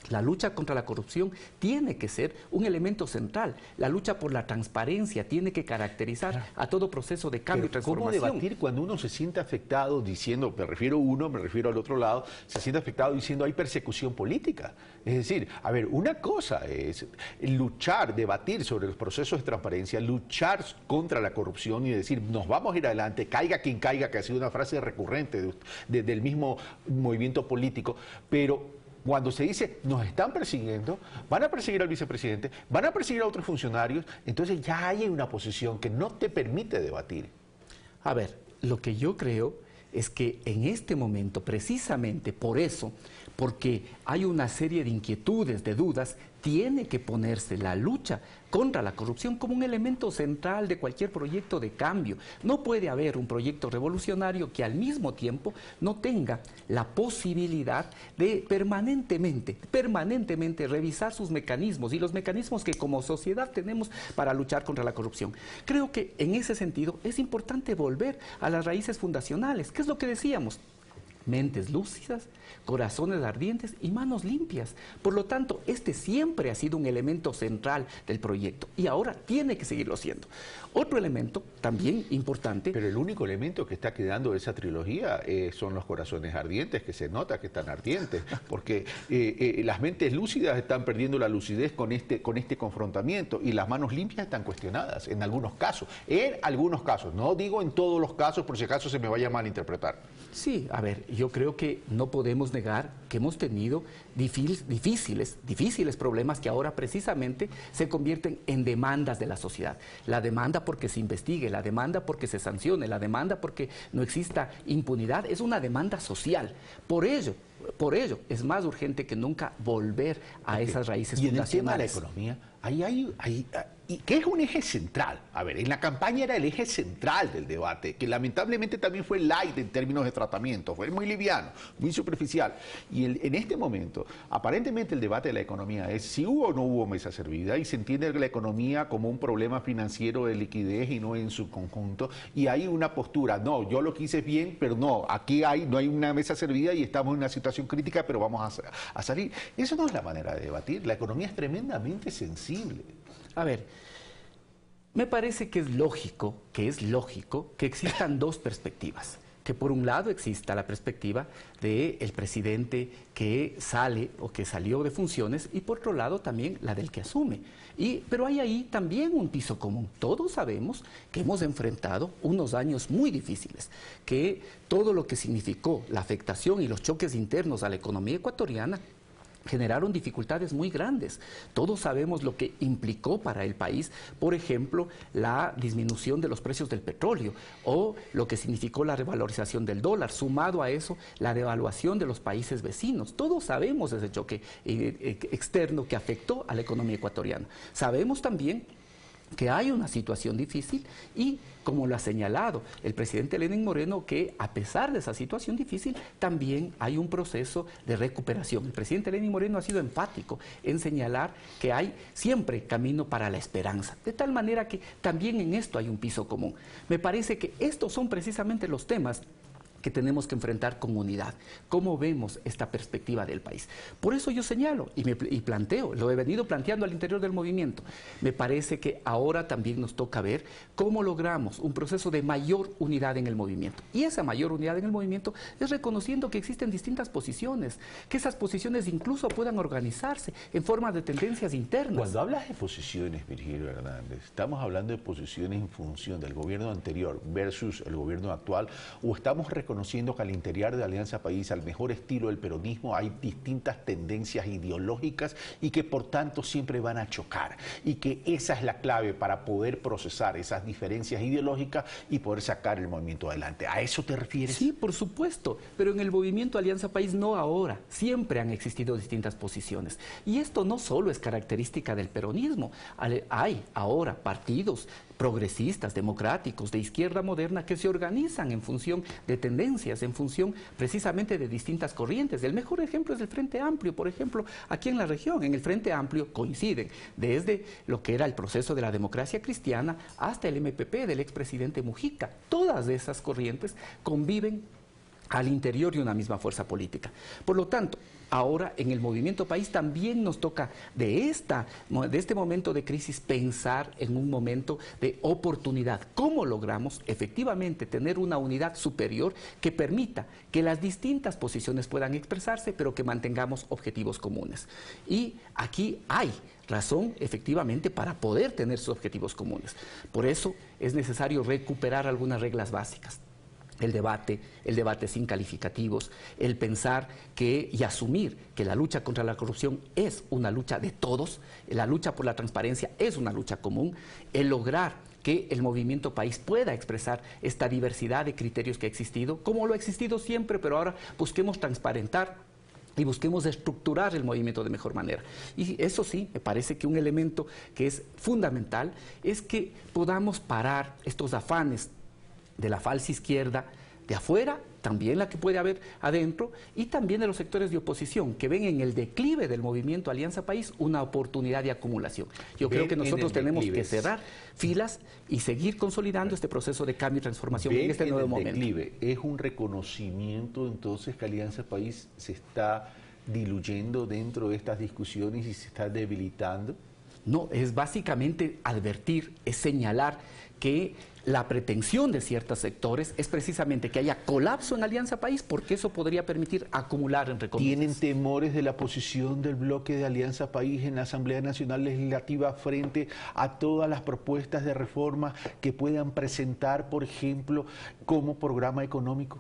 La lucha contra la corrupción tiene que ser un elemento central. La lucha por la transparencia tiene que caracterizar a todo proceso de cambio y transformación. ¿Cómo debatir cuando uno se siente afectado diciendo, me refiero a uno, me refiero al otro lado, se siente afectado diciendo hay persecución política? Es decir, a ver, una cosa es luchar, debatir sobre los procesos de transparencia, luchar contra la corrupción y decir, nos vamos a ir adelante, caiga quien caiga, que ha sido una frase recurrente del mismo movimiento político, pero cuando se dice, nos están persiguiendo, van a perseguir al vicepresidente, van a perseguir a otros funcionarios, entonces ya hay una posición que no te permite debatir. A ver, lo que yo creo es que en este momento, precisamente por eso, porque hay una serie de inquietudes, de dudas, tiene que ponerse la lucha contra la corrupción como un elemento central de cualquier proyecto de cambio. No puede haber un proyecto revolucionario que al mismo tiempo no tenga la posibilidad de permanentemente revisar sus mecanismos y los mecanismos que como sociedad tenemos para luchar contra la corrupción. Creo que en ese sentido es importante volver a las raíces fundacionales. ¿Qué es lo que decíamos? Mentes lúcidas, corazones ardientes y manos limpias. Por lo tanto, este siempre ha sido un elemento central del proyecto y ahora tiene que seguirlo siendo. Otro elemento también importante... Pero el único elemento que está quedando de esa trilogía son los corazones ardientes, que se nota que están ardientes, porque las mentes lúcidas están perdiendo la lucidez con este confrontamiento y las manos limpias están cuestionadas en algunos casos. En algunos casos, no digo en todos los casos, por si acaso se me vaya a malinterpretar. Sí, a ver, yo creo que no podemos negar que hemos tenido difíciles problemas que ahora precisamente se convierten en demandas de la sociedad. La demanda porque se investigue, la demanda porque se sancione, la demanda porque no exista impunidad, es una demanda social. Por ello es más urgente que nunca volver a esas raíces fundacionales. Y en el tema de la economía, que es un eje central. A ver, en la campaña era el eje central del debate, que lamentablemente también fue light en términos de tratamiento, fue muy liviano, muy superficial. Y en este momento, aparentemente el debate de la economía es si hubo o no hubo mesa servida, y se entiende la economía como un problema financiero de liquidez y no en su conjunto, y hay una postura, no, yo lo que hice es bien, pero no, aquí no hay una mesa servida y estamos en una situación crítica, pero vamos a salir. Eso no es la manera de debatir, la economía es tremendamente sensible. A ver, me parece que es lógico que existan dos perspectivas. Que por un lado exista la perspectiva del presidente que sale o que salió de funciones y por otro lado también la del que asume. Pero hay ahí también un piso común. Todos sabemos que hemos enfrentado unos años muy difíciles, que todo lo que significó la afectación y los choques internos a la economía ecuatoriana generaron dificultades muy grandes. Todos sabemos lo que implicó para el país, por ejemplo, la disminución de los precios del petróleo o lo que significó la revalorización del dólar, sumado a eso la devaluación de los países vecinos. Todos sabemos ese choque externo que afectó a la economía ecuatoriana. Sabemos también que hay una situación difícil y, como lo ha señalado el presidente Lenín Moreno, que a pesar de esa situación difícil, también hay un proceso de recuperación. El presidente Lenín Moreno ha sido enfático en señalar que hay siempre camino para la esperanza, de tal manera que también en esto hay un piso común. Me parece que estos son precisamente los temas que tenemos que enfrentar con unidad. ¿Cómo vemos esta perspectiva del país? Por eso yo señalo y planteo, lo he venido planteando al interior del movimiento. Me parece que ahora también nos toca ver cómo logramos un proceso de mayor unidad en el movimiento. Y esa mayor unidad en el movimiento es reconociendo que existen distintas posiciones, que esas posiciones incluso puedan organizarse en forma de tendencias internas. Cuando hablas de posiciones, Virgilio Hernández, ¿estamos hablando de posiciones en función del gobierno anterior versus el gobierno actual, o estamos reconociendo que al interior de Alianza País, al mejor estilo del peronismo, hay distintas tendencias ideológicas y que por tanto siempre van a chocar, y que esa es la clave para poder procesar esas diferencias ideológicas y poder sacar el movimiento adelante? ¿A eso te refieres? Sí, por supuesto, pero en el movimiento Alianza País no ahora, siempre han existido distintas posiciones, y esto no solo es característica del peronismo, hay ahora partidos progresistas, democráticos, de izquierda moderna, que se organizan en función de tendencias, en función precisamente de distintas corrientes. El mejor ejemplo es el Frente Amplio, por ejemplo, aquí en la región. En el Frente Amplio coinciden desde lo que era el proceso de la democracia cristiana hasta el MPP del expresidente Mujica. Todas esas corrientes conviven al interior de una misma fuerza política. Por lo tanto, ahora en el movimiento país también nos toca de este momento de crisis pensar en un momento de oportunidad. ¿Cómo logramos efectivamente tener una unidad superior que permita que las distintas posiciones puedan expresarse, pero que mantengamos objetivos comunes? Y aquí hay razón efectivamente para poder tener sus objetivos comunes. Por eso es necesario recuperar algunas reglas básicas. El debate sin calificativos, el pensar y asumir que la lucha contra la corrupción es una lucha de todos, la lucha por la transparencia es una lucha común, el lograr que el movimiento país pueda expresar esta diversidad de criterios que ha existido, como lo ha existido siempre, pero ahora busquemos transparentar y busquemos estructurar el movimiento de mejor manera. Y eso sí, me parece que un elemento que es fundamental es que podamos parar estos afanes de la falsa izquierda de afuera, también la que puede haber adentro, y también de los sectores de oposición que ven en el declive del movimiento Alianza País una oportunidad de acumulación. Yo creo que nosotros tenemos que cerrar filas y seguir consolidando este proceso de cambio y transformación en este nuevo momento. Declive es un reconocimiento entonces que Alianza País se está diluyendo dentro de estas discusiones y se está debilitando. No, es básicamente advertir, es señalar que la pretensión de ciertos sectores es precisamente que haya colapso en Alianza País, porque eso podría permitir acumular en recompensas. ¿Tienen temores de la posición del bloque de Alianza País en la Asamblea Nacional Legislativa frente a todas las propuestas de reforma que puedan presentar, por ejemplo, como programa económico?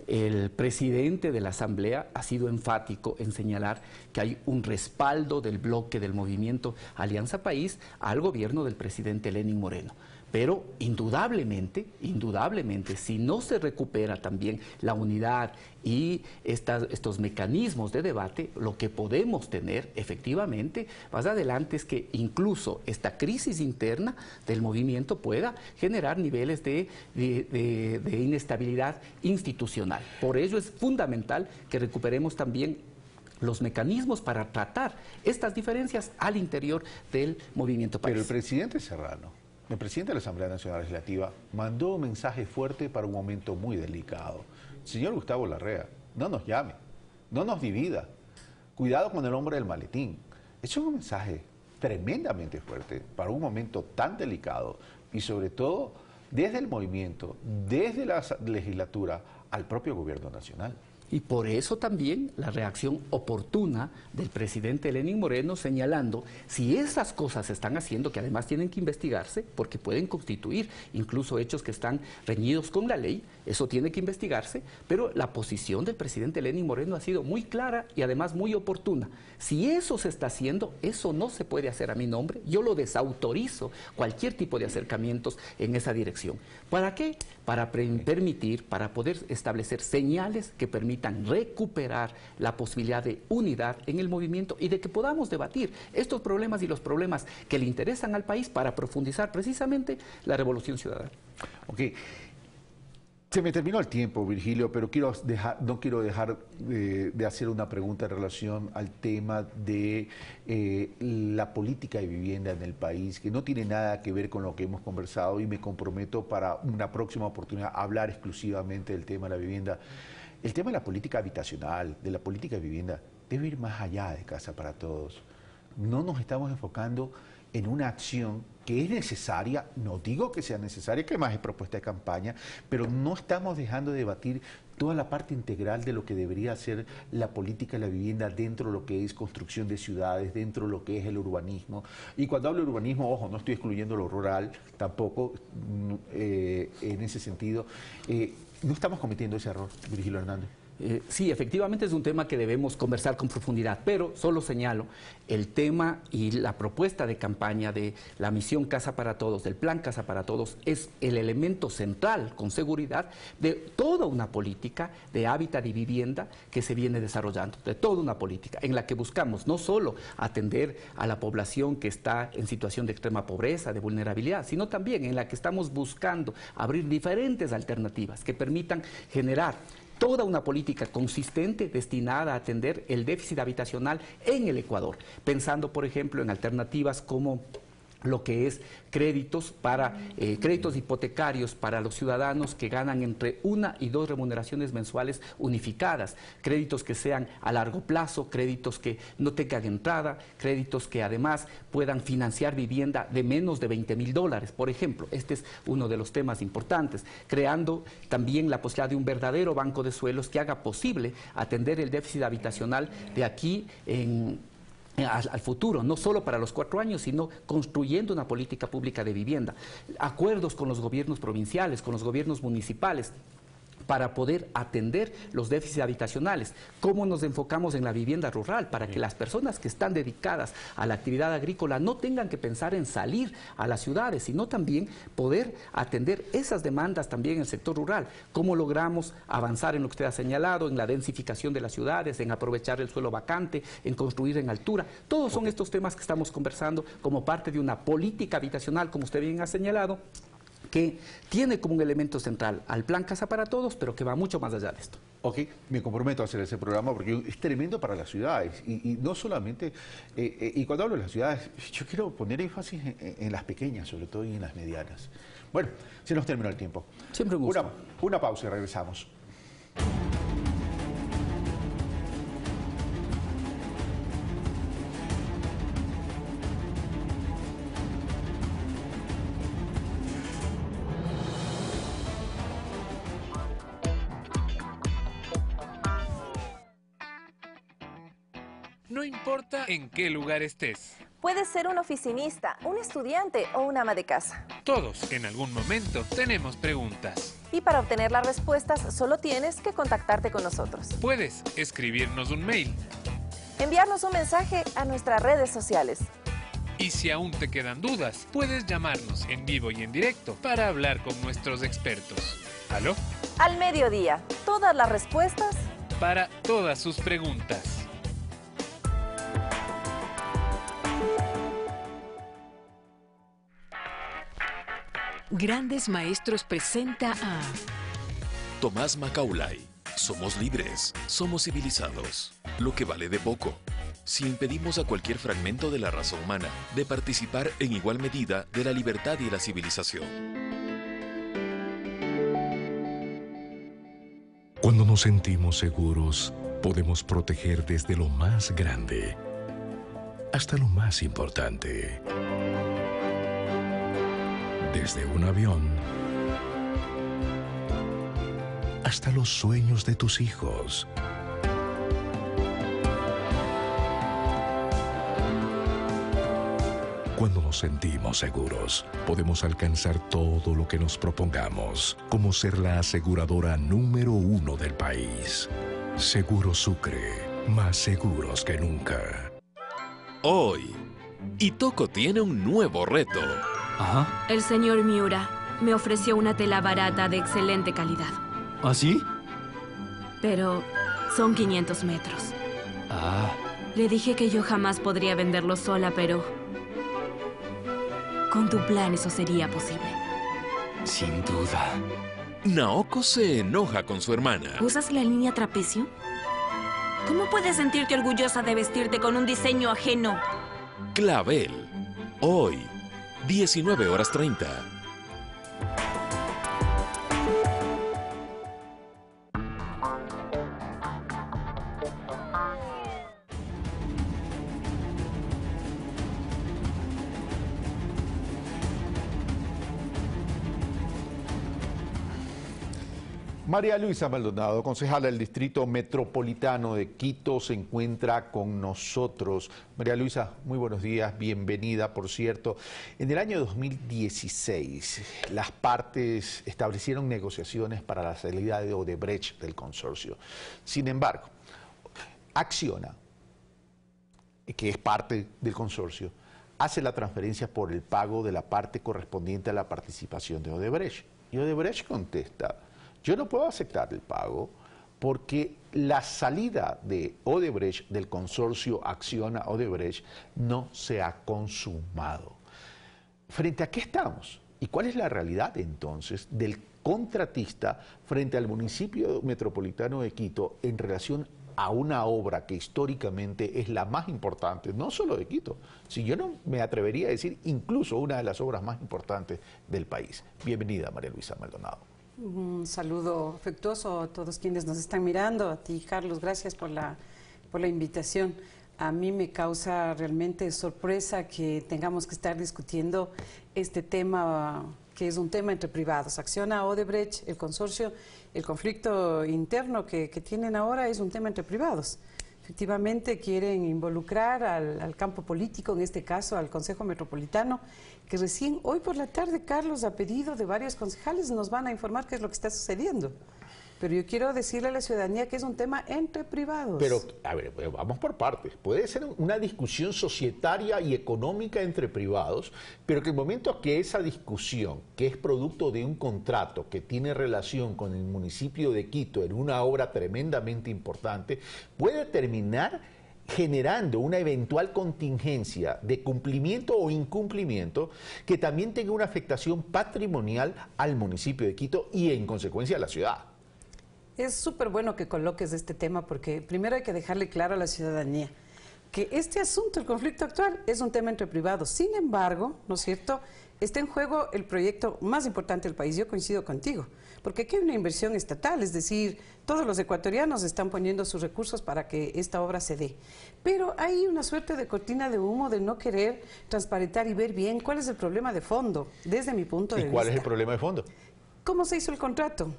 El presidente de la Asamblea ha sido enfático en señalar que hay un respaldo del bloque del movimiento Alianza País al gobierno del presidente Lenín Moreno. Pero indudablemente, si no se recupera también la unidad y estos mecanismos de debate, lo que podemos tener efectivamente más adelante es que incluso esta crisis interna del movimiento pueda generar niveles de inestabilidad institucional. Por ello es fundamental que recuperemos también los mecanismos para tratar estas diferencias al interior del movimiento país. Pero el presidente Serrano, el presidente de la Asamblea Nacional Legislativa, mandó un mensaje fuerte para un momento muy delicado. Señor Gustavo Larrea, no nos llame, no nos divida, cuidado con el hombre del maletín. Es un mensaje tremendamente fuerte para un momento tan delicado y sobre todo desde el movimiento, desde la legislatura al propio gobierno nacional. Y por eso también la reacción oportuna del presidente Lenín Moreno señalando si esas cosas se están haciendo, que además tienen que investigarse porque pueden constituir incluso hechos que están reñidos con la ley, eso tiene que investigarse, pero la posición del presidente Lenín Moreno ha sido muy clara y además muy oportuna. Si eso se está haciendo, eso no se puede hacer a mi nombre, yo lo desautorizo cualquier tipo de acercamientos en esa dirección. ¿Para qué? Para permitir, para poder establecer señales que permitan recuperar la posibilidad de unidad en el movimiento y de que podamos debatir estos problemas y los problemas que le interesan al país para profundizar precisamente la revolución ciudadana. Ok. Se me terminó el tiempo, Virgilio, pero no quiero dejar de hacer una pregunta en relación al tema de la política de vivienda en el país, que no tiene nada que ver con lo que hemos conversado, y me comprometo para una próxima oportunidad a hablar exclusivamente del tema de la vivienda. El tema de la política habitacional, de la política de vivienda, debe ir más allá de Casa para Todos. No nos estamos enfocando en una acción que es necesaria, no digo que sea necesaria, que más es propuesta de campaña, pero no estamos dejando de debatir toda la parte integral de lo que debería ser la política de la vivienda dentro de lo que es construcción de ciudades, dentro de lo que es el urbanismo. Y cuando hablo de urbanismo, ojo, no estoy excluyendo lo rural, tampoco en ese sentido. No estamos cometiendo ese error, Virgilio Hernández. Sí, efectivamente es un tema que debemos conversar con profundidad, pero solo señalo el tema y la propuesta de campaña de la misión Casa para Todos, del plan Casa para Todos, es el elemento central, con seguridad, de toda una política de hábitat y vivienda que se viene desarrollando, de toda una política en la que buscamos no solo atender a la población que está en situación de extrema pobreza, de vulnerabilidad, sino también en la que estamos buscando abrir diferentes alternativas que permitan generar toda una política consistente destinada a atender el déficit habitacional en el Ecuador, pensando, por ejemplo, en alternativas como lo que es créditos hipotecarios para los ciudadanos que ganan entre 1 y 2 remuneraciones mensuales unificadas, créditos que sean a largo plazo, créditos que no tengan entrada, créditos que además puedan financiar vivienda de menos de $20.000, por ejemplo. Este es uno de los temas importantes, creando también la posibilidad de un verdadero banco de suelos que haga posible atender el déficit habitacional de aquí al futuro, no solo para los 4 años, sino construyendo una política pública de vivienda, acuerdos con los gobiernos provinciales, con los gobiernos municipales, para poder atender los déficits habitacionales. ¿Cómo nos enfocamos en la vivienda rural? Para que las personas que están dedicadas a la actividad agrícola no tengan que pensar en salir a las ciudades, sino también poder atender esas demandas también en el sector rural. ¿Cómo logramos avanzar en lo que usted ha señalado, en la densificación de las ciudades, en aprovechar el suelo vacante, en construir en altura? Todos son estos temas que estamos conversando como parte de una política habitacional, como usted bien ha señalado, que tiene como un elemento central al plan Casa para Todos, pero que va mucho más allá de esto. Ok, me comprometo a hacer ese programa porque es tremendo para las ciudades y no solamente, y cuando hablo de las ciudades, yo quiero poner énfasis en las pequeñas, sobre todo, y en las medianas. Bueno, se nos terminó el tiempo. Siempre un gusto. Una pausa y regresamos. No importa en qué lugar estés. Puedes ser un oficinista, un estudiante o un ama de casa. Todos, en algún momento, tenemos preguntas. Y para obtener las respuestas, solo tienes que contactarte con nosotros. Puedes escribirnos un mail. Enviarnos un mensaje a nuestras redes sociales. Y si aún te quedan dudas, puedes llamarnos en vivo y en directo para hablar con nuestros expertos. ¿Aló? Al mediodía, todas las respuestas para todas sus preguntas. Grandes Maestros presenta a Tomás Macaulay. Somos libres, somos civilizados, lo que vale de poco. Si impedimos a cualquier fragmento de la raza humana de participar en igual medida de la libertad y la civilización. Cuando nos sentimos seguros, podemos proteger desde lo más grande hasta lo más importante. Desde un avión hasta los sueños de tus hijos. Cuando nos sentimos seguros, podemos alcanzar todo lo que nos propongamos, como ser la aseguradora número 1 del país. Seguro Sucre, más seguros que nunca. Hoy, Itoco tiene un nuevo reto. Ajá. El señor Miura me ofreció una tela barata de excelente calidad. ¿Ah, sí? Pero son 500 metros. Ah. Le dije que yo jamás podría venderlo sola, pero con tu plan eso sería posible. Sin duda. Naoko se enoja con su hermana. ¿Usas la línea trapecio? ¿Cómo puedes sentirte orgullosa de vestirte con un diseño ajeno? Clavel. Hoy, 19:30. María Luisa Maldonado, concejala del Distrito Metropolitano de Quito, se encuentra con nosotros. María Luisa, muy buenos días, bienvenida, por cierto. En el año 2016, las partes establecieron negociaciones para la salida de Odebrecht del consorcio. Sin embargo, Acciona, que es parte del consorcio, hace la transferencia por el pago de la parte correspondiente a la participación de Odebrecht. Y Odebrecht contesta: yo no puedo aceptar el pago porque la salida de Odebrecht del consorcio Acciona Odebrecht no se ha consumado. ¿Frente a qué estamos? ¿Y cuál es la realidad entonces del contratista frente al municipio metropolitano de Quito en relación a una obra que históricamente es la más importante, no solo de Quito, si yo no me atrevería a decir incluso una de las obras más importantes del país? Bienvenida, María Luisa Maldonado. Un saludo afectuoso a todos quienes nos están mirando, a ti, Carlos, gracias por la invitación. A mí me causa realmente sorpresa que tengamos que estar discutiendo este tema, que es un tema entre privados. Acciona, Odebrecht, el consorcio, el conflicto interno que tienen ahora es un tema entre privados. Efectivamente quieren involucrar al campo político, en este caso al Consejo Metropolitano, que recién hoy por la tarde, Carlos, a pedido de varios concejales, nos van a informar qué es lo que está sucediendo. Pero yo quiero decirle a la ciudadanía que es un tema entre privados. Pero, a ver, vamos por partes. Puede ser una discusión societaria y económica entre privados, pero que el momento que esa discusión, que es producto de un contrato que tiene relación con el municipio de Quito en una obra tremendamente importante, puede terminar generando una eventual contingencia de cumplimiento o incumplimiento que también tenga una afectación patrimonial al municipio de Quito y en consecuencia a la ciudad. Es súper bueno que coloques este tema porque primero hay que dejarle claro a la ciudadanía que este asunto, el conflicto actual, es un tema entre privados. Sin embargo, ¿no es cierto?, está en juego el proyecto más importante del país. Yo coincido contigo, porque aquí hay una inversión estatal, es decir, todos los ecuatorianos están poniendo sus recursos para que esta obra se dé. Pero hay una suerte de cortina de humo de no querer transparentar y ver bien cuál es el problema de fondo, desde mi punto de vista. ¿Y cuál es el problema de fondo? ¿Cómo se hizo el contrato?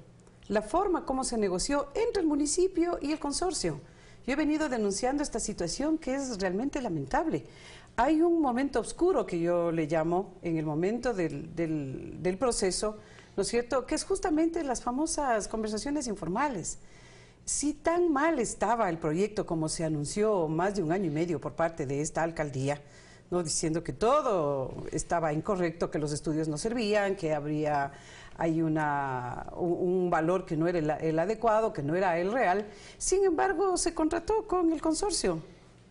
La forma como se negoció entre el municipio y el consorcio. Yo he venido denunciando esta situación que es realmente lamentable. Hay un momento oscuro que yo le llamo en el momento del proceso, ¿no es cierto?, que es justamente las famosas conversaciones informales. Si tan mal estaba el proyecto como se anunció más de 1 año y medio por parte de esta alcaldía, ¿no?, diciendo que todo estaba incorrecto, que los estudios no servían, que hay un valor que no era el adecuado, que no era el real. Sin embargo, se contrató con el consorcio,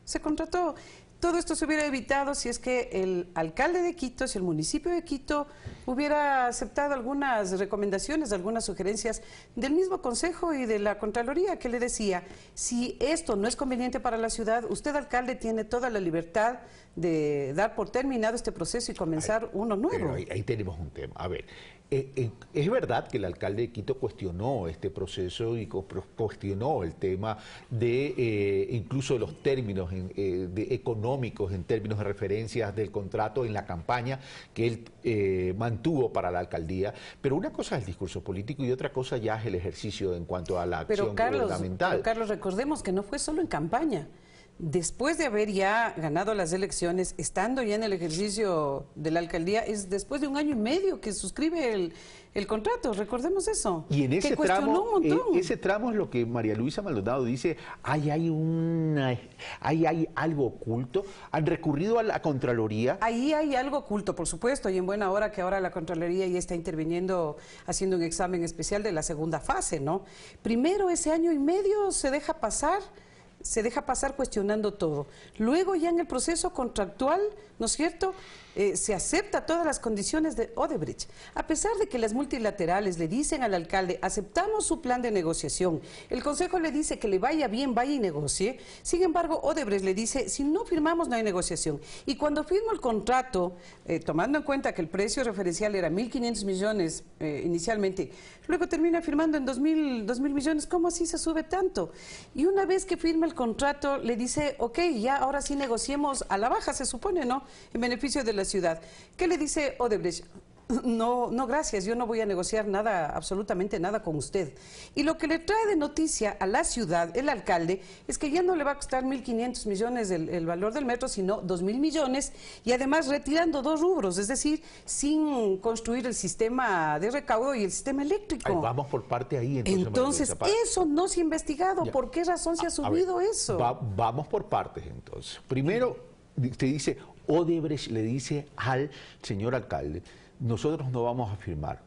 se contrató. Todo esto se hubiera evitado si es que el alcalde de Quito, si el municipio de Quito hubiera aceptado algunas recomendaciones, algunas sugerencias del mismo consejo y de la Contraloría, que le decía: si esto no es conveniente para la ciudad, usted, alcalde, tiene toda la libertad de dar por terminado este proceso y comenzar uno nuevo. Pero ahí tenemos un tema. A ver, es verdad que el alcalde de Quito cuestionó este proceso y cuestionó el tema de incluso los términos económicos, en términos de referencias del contrato en la campaña que él mantuvo para la alcaldía. Pero una cosa es el discurso político y otra cosa ya es el ejercicio en cuanto a la acción gubernamental. Pero Carlos, recordemos que no fue solo en campaña. Después de haber ya ganado las elecciones, estando ya en el ejercicio de la alcaldía, es después de 1 año y medio que suscribe el contrato, recordemos eso. Y en ese tramo, un montón. Ese tramo es lo que María Luisa Maldonado dice: hay algo oculto. ¿Han recurrido a la Contraloría? Ahí hay algo oculto, por supuesto, y en buena hora que ahora la Contraloría ya está interviniendo, haciendo un examen especial de la segunda fase, ¿no? Primero, ese 1 año y medio se deja pasar se deja pasar cuestionando todo. Luego ya en el proceso contractual, ¿no es cierto?, se acepta todas las condiciones de Odebrecht. A pesar de que las multilaterales le dicen al alcalde, aceptamos su plan de negociación, el Consejo le dice que le vaya bien, vaya y negocie, sin embargo Odebrecht le dice, si no firmamos no hay negociación. Y cuando firmo el contrato, tomando en cuenta que el precio referencial era 1.500 millones inicialmente, luego termina firmando en 2.000 millones, ¿cómo así se sube tanto? Y una vez que firma el contrato, le dice, ok, ya ahora sí negociemos a la baja, se supone, ¿no?, en beneficio de la ciudad. ¿Qué le dice Odebrecht? No, gracias, yo no voy a negociar nada, absolutamente nada con usted. Y lo que le trae de noticia a la ciudad, el alcalde, es que ya no le va a costar 1.500 millones el valor del metro, sino 2.000 millones, y además retirando 2 rubros, es decir, sin construir el sistema de recaudo y el sistema eléctrico. Ahí vamos por parte ahí. Entonces eso no se ha investigado. Ya. ¿Por qué razón se ha subido eso? Vamos por partes, entonces. Primero, usted dice, Odebrecht le dice al señor alcalde, nosotros no vamos a firmar,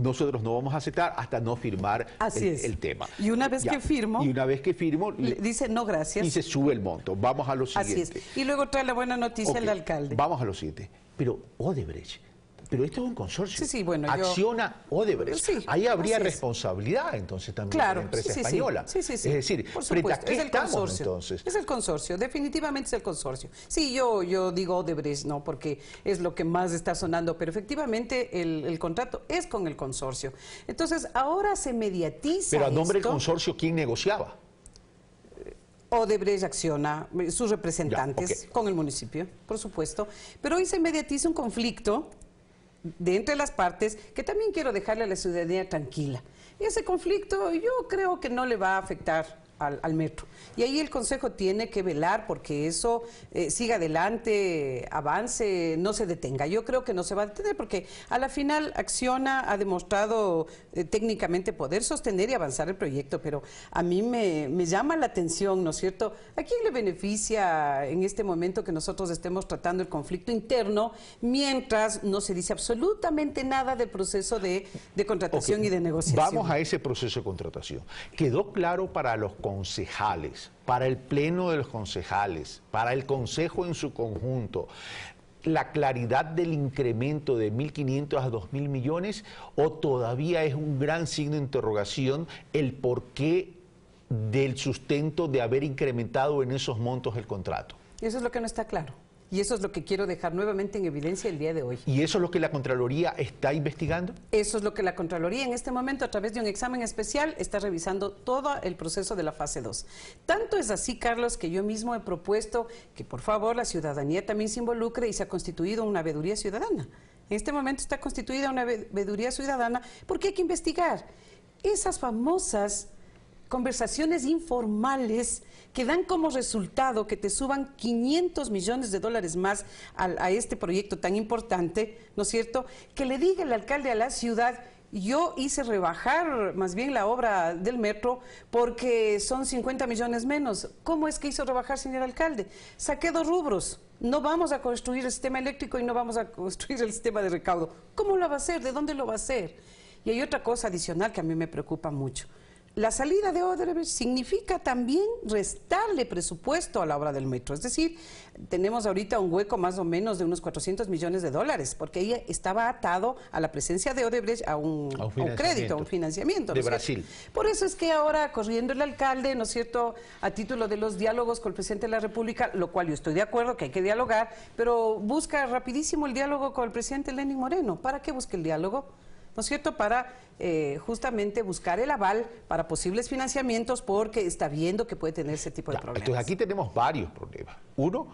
nosotros no vamos a aceptar hasta no firmar el tema. Y una vez que firmo, le dice no gracias. Y se sube el monto. Vamos a lo siguiente. Así es. Y luego trae la buena noticia al alcalde. Vamos a lo siguiente. Pero Odebrecht, pero esto es un consorcio. Sí, bueno, acciona Odebrecht. Sí, ahí habría responsabilidad entonces también de la empresa española. Sí. Es decir, frente a qué estamos entonces. Es el consorcio, definitivamente es el consorcio. Sí, yo digo Odebrecht, no, porque es lo que más está sonando, pero efectivamente el contrato es con el consorcio. Entonces, ahora se mediatiza. Pero a nombre del consorcio, ¿quién negociaba? Odebrecht acciona, sus representantes, con el municipio, por supuesto. Pero hoy se mediatiza un conflicto de entre las partes, que también quiero dejarle a la ciudadanía tranquila. Y ese conflicto yo creo que no le va a afectar al metro. Y ahí el Consejo tiene que velar porque eso siga adelante, avance, no se detenga. Yo creo que no se va a detener porque a la final Acciona ha demostrado técnicamente poder sostener y avanzar el proyecto, pero a mí me llama la atención, ¿no es cierto? ¿A quién le beneficia en este momento que nosotros estemos tratando el conflicto interno mientras no se dice absolutamente nada del proceso de contratación y de negociación? Vamos a ese proceso de contratación. Quedó claro para los concejales, para el pleno de los concejales, para el consejo en su conjunto, la claridad del incremento de 1.500 a 2.000 millones, o todavía es un gran signo de interrogación el porqué del sustento de haber incrementado en esos montos el contrato? Eso es lo que no está claro. Y eso es lo que quiero dejar nuevamente en evidencia el día de hoy. ¿Y eso es lo que la Contraloría está investigando? Eso es lo que la Contraloría en este momento, a través de un examen especial, está revisando todo el proceso de la fase 2. Tanto es así, Carlos, que yo mismo he propuesto que por favor la ciudadanía también se involucre y se ha constituido una veeduría ciudadana. En este momento está constituida una veeduría ciudadana porque hay que investigar esas famosas conversaciones informales que dan como resultado que te suban 500 millones de dólares más a este proyecto tan importante, ¿no es cierto? Que le diga el alcalde a la ciudad, yo hice rebajar más bien la obra del metro porque son 50 millones menos. ¿Cómo es que hizo rebajar, señor alcalde? Saqué 2 rubros. No vamos a construir el sistema eléctrico y no vamos a construir el sistema de recaudo. ¿Cómo lo va a hacer? ¿De dónde lo va a hacer? Y hay otra cosa adicional que a mí me preocupa mucho. La salida de Odebrecht significa también restarle presupuesto a la obra del metro. Es decir, tenemos ahorita un hueco más o menos de unos 400 millones de dólares, porque ella estaba atado a la presencia de Odebrecht a un crédito, a un financiamiento. De Brasil. Por eso es que ahora, corriendo el alcalde, ¿no es cierto?, a título de los diálogos con el presidente de la República, lo cual yo estoy de acuerdo que hay que dialogar, pero busca rapidísimo el diálogo con el presidente Lenín Moreno. ¿Para qué busca el diálogo? ¿No es cierto?, para justamente buscar el aval para posibles financiamientos porque está viendo que puede tener ese tipo de problemas. Entonces aquí tenemos varios problemas. Uno,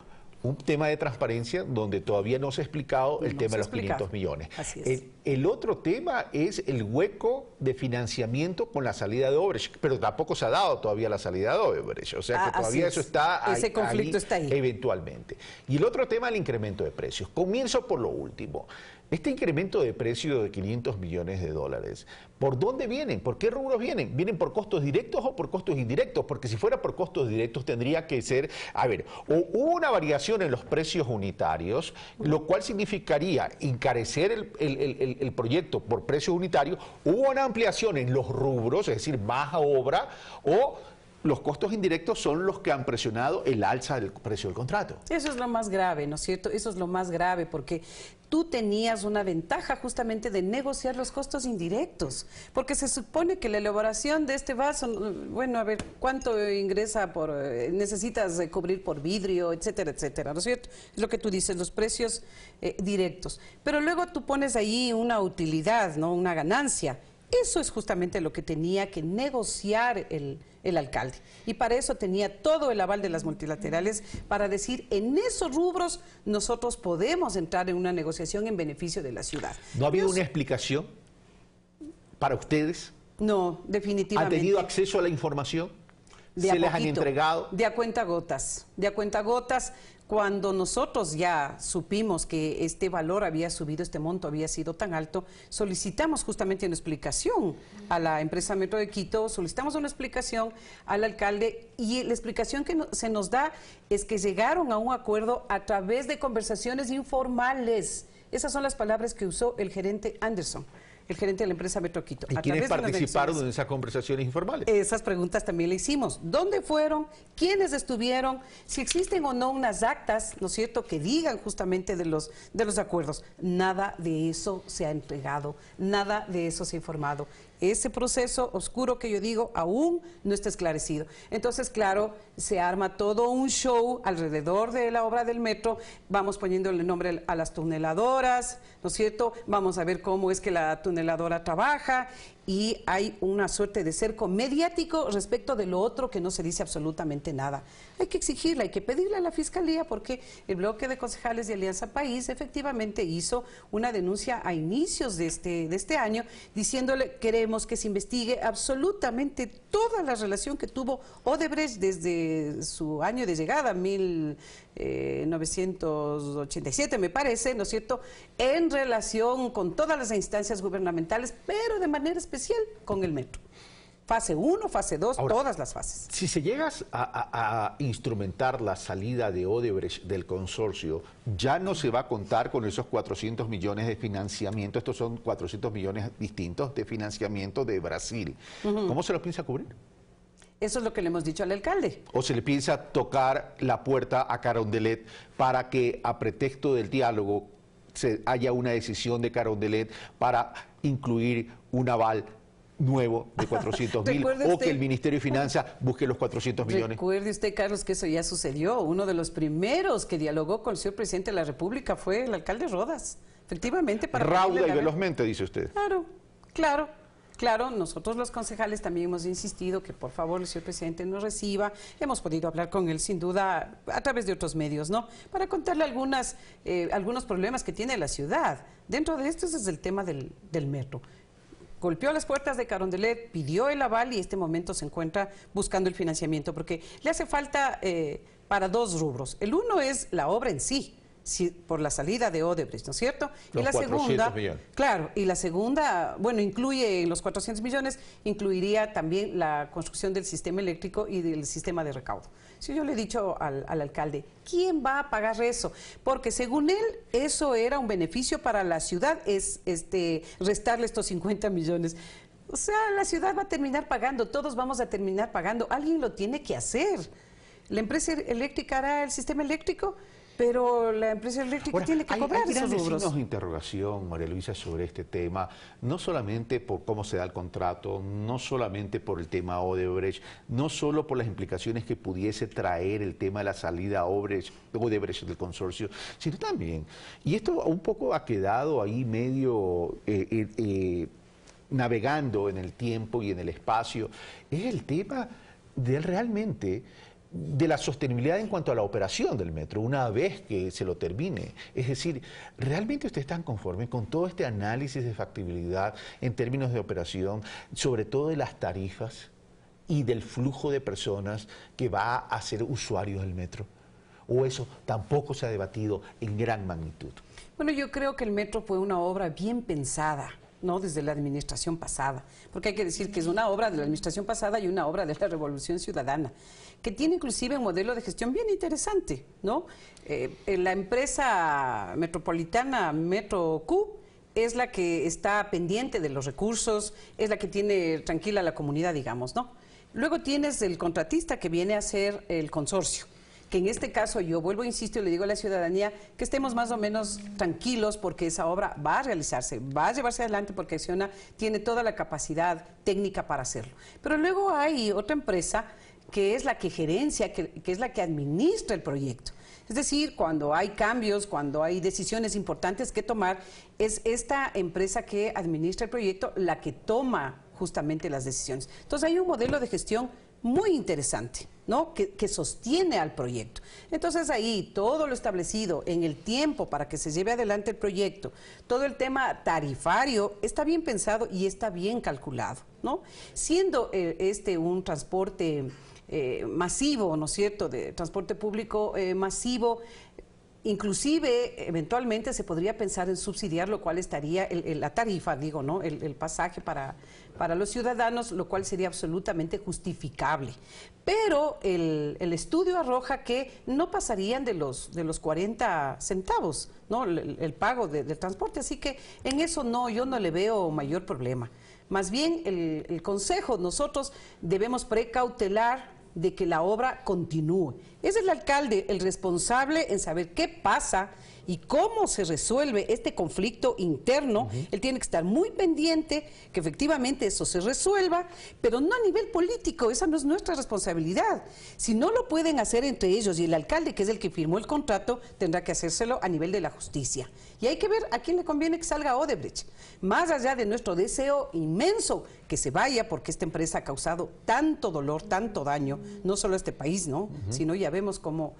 un tema de transparencia donde todavía no se ha explicado el tema de los 500 millones. Así es. El otro tema es el hueco de financiamiento con la salida de Odebrecht, pero tampoco se ha dado todavía la salida de Odebrecht, o sea que todavía eso está ahí. Ese conflicto está ahí. Eventualmente. Y el otro tema es el incremento de precios. Comienzo por lo último. Este incremento de precio de 500 millones de dólares, ¿por dónde vienen? ¿Por qué rubros vienen? ¿Vienen por costos directos o por costos indirectos? Porque si fuera por costos directos tendría que ser, o hubo una variación en los precios unitarios, lo cual significaría encarecer el proyecto por precios unitarios, hubo una ampliación en los rubros, es decir, más obra, o los costos indirectos son los que han presionado el alza del precio del contrato. Eso es lo más grave, ¿no es cierto? Eso es lo más grave porque tú tenías una ventaja justamente de negociar los costos indirectos, porque se supone que la elaboración de este vaso, bueno, a ver, ¿cuánto ingresa por, necesitas cubrir por vidrio, etcétera, etcétera, ¿no es cierto? Es lo que tú dices, los precios directos. Pero luego tú pones ahí una utilidad, ¿no? Una ganancia. Eso es justamente lo que tenía que negociar el alcalde. Y para eso tenía todo el aval de las multilaterales para decir, en esos rubros nosotros podemos entrar en una negociación en beneficio de la ciudad. ¿No ha habido una explicación para ustedes? No, definitivamente. ¿Han tenido acceso a la información? ¿Se les han entregado? De a cuenta gotas, de a cuenta gotas. Cuando nosotros ya supimos que este valor había subido, este monto había sido tan alto, solicitamos justamente una explicación a la empresa Metro de Quito, solicitamos una explicación al alcalde y la explicación que se nos da es que llegaron a un acuerdo a través de conversaciones informales. Esas son las palabras que usó el gerente Anderson, el gerente de la empresa Metro Quito. ¿Y quiénes participaron en esas conversaciones informales? Esas preguntas también le hicimos. ¿Dónde fueron? ¿Quiénes estuvieron? Si existen o no unas actas, ¿no es cierto?, que digan justamente de los acuerdos. Nada de eso se ha entregado, nada de eso se ha informado. Ese proceso oscuro que yo digo aún no está esclarecido. Entonces, claro, se arma todo un show alrededor de la obra del metro, vamos poniéndole nombre a las tuneladoras, ¿no es cierto? Vamos a ver cómo es que la tuneladora trabaja y hay una suerte de cerco mediático respecto de lo otro que no se dice absolutamente nada. Hay que exigirle, hay que pedirle a la Fiscalía porque el bloque de concejales de Alianza País efectivamente hizo una denuncia a inicios de este año diciéndole queremos que se investigue absolutamente toda la relación que tuvo Odebrecht desde su año de llegada, 1987 me parece, ¿no es cierto?, en relación con todas las instancias gubernamentales, pero de manera especial con el metro. Fase 1, fase 2, todas las fases. Si se llega a instrumentar la salida de Odebrecht del consorcio, ya no se va a contar con esos 400 millones de financiamiento, estos son 400 millones distintos de financiamiento de Brasil. ¿Cómo se los piensa cubrir? Eso es lo que le hemos dicho al alcalde. ¿O se le piensa tocar la puerta a Carondelet para que a pretexto del diálogo haya una decisión de Carondelet para incluir un aval nuevo de 400.000 o que el Ministerio de Finanzas busque los 400 millones? Recuerde usted, Carlos, que eso ya sucedió. Uno de los primeros que dialogó con el señor presidente de la República fue el alcalde Rodas. Efectivamente, para rauda y velozmente, dice usted. Claro, nosotros los concejales también hemos insistido que por favor el señor presidente nos reciba. Hemos podido hablar con él sin duda a través de otros medios, ¿no? Para contarle algunos problemas que tiene la ciudad. Dentro de esto es el tema del metro. Golpeó las puertas de Carondelet, pidió el aval y en este momento se encuentra buscando el financiamiento porque le hace falta para dos rubros. El uno es la obra en sí. Por la salida de Odebrecht, ¿no es cierto? Los 400 millones. Claro, y la segunda, bueno, incluye los 400 millones, incluiría también la construcción del sistema eléctrico y del sistema de recaudo. Si yo le he dicho al alcalde, ¿quién va a pagar eso? Porque según él, eso era un beneficio para la ciudad, restarle estos 50 millones. O sea, la ciudad va a terminar pagando, todos vamos a terminar pagando, alguien lo tiene que hacer. ¿La empresa eléctrica hará el sistema eléctrico? Pero la empresa eléctrica tiene que cobrar esos rubros. Hay grandes signos de interrogación, María Luisa, sobre este tema, no solamente por cómo se da el contrato, no solamente por el tema Odebrecht, no solo por las implicaciones que pudiese traer el tema de la salida Odebrecht del consorcio, sino también, y esto un poco ha quedado ahí medio navegando en el tiempo y en el espacio, es el tema de realmente de la sostenibilidad en cuanto a la operación del metro, una vez que se lo termine. Es decir, ¿realmente ustedes están conformes con todo este análisis de factibilidad en términos de operación, sobre todo de las tarifas y del flujo de personas que va a ser usuarios del metro? ¿O eso tampoco se ha debatido en gran magnitud? Bueno, yo creo que el metro fue una obra bien pensada, ¿no? Desde la administración pasada, porque hay que decir que es una obra de la administración pasada y una obra de la Revolución Ciudadana, que tiene inclusive un modelo de gestión bien interesante, ¿no? La empresa metropolitana Metro Q es la que está pendiente de los recursos, es la que tiene tranquila la comunidad, digamos, ¿no? Luego tienes el contratista que viene a ser el consorcio, que en este caso yo vuelvo, insisto, y le digo a la ciudadanía que estemos más o menos tranquilos porque esa obra va a realizarse, va a llevarse adelante porque Acciona tiene toda la capacidad técnica para hacerlo. Pero luego hay otra empresa que es la que gerencia, que es la que administra el proyecto. Es decir, cuando hay cambios, cuando hay decisiones importantes que tomar, es esta empresa que administra el proyecto la que toma justamente las decisiones. Entonces hay un modelo de gestión muy interesante, ¿no? Que sostiene al proyecto. Entonces ahí todo lo establecido en el tiempo para que se lleve adelante el proyecto, todo el tema tarifario está bien pensado y está bien calculado, ¿no? Siendo un transporte masivo, ¿no es cierto?, de transporte público masivo, inclusive eventualmente se podría pensar en subsidiar, lo cual estaría la tarifa, digo, ¿no?, el pasaje para los ciudadanos, lo cual sería absolutamente justificable. Pero el estudio arroja que no pasarían de los 40 centavos, ¿no?, el pago del transporte, así que en eso yo no le veo mayor problema. Más bien el consejo, nosotros debemos precautelar de que la obra continúe. Es el alcalde el responsable en saber qué pasa y cómo se resuelve este conflicto interno. Él tiene que estar muy pendiente que efectivamente eso se resuelva, pero no a nivel político, esa no es nuestra responsabilidad. Si no lo pueden hacer entre ellos y el alcalde, que es el que firmó el contrato, tendrá que hacérselo a nivel de la justicia. Y hay que ver a quién le conviene que salga Odebrecht. Más allá de nuestro deseo inmenso que se vaya, porque esta empresa ha causado tanto dolor, tanto daño, no solo a este país, ¿no?, sino ya vemos cómo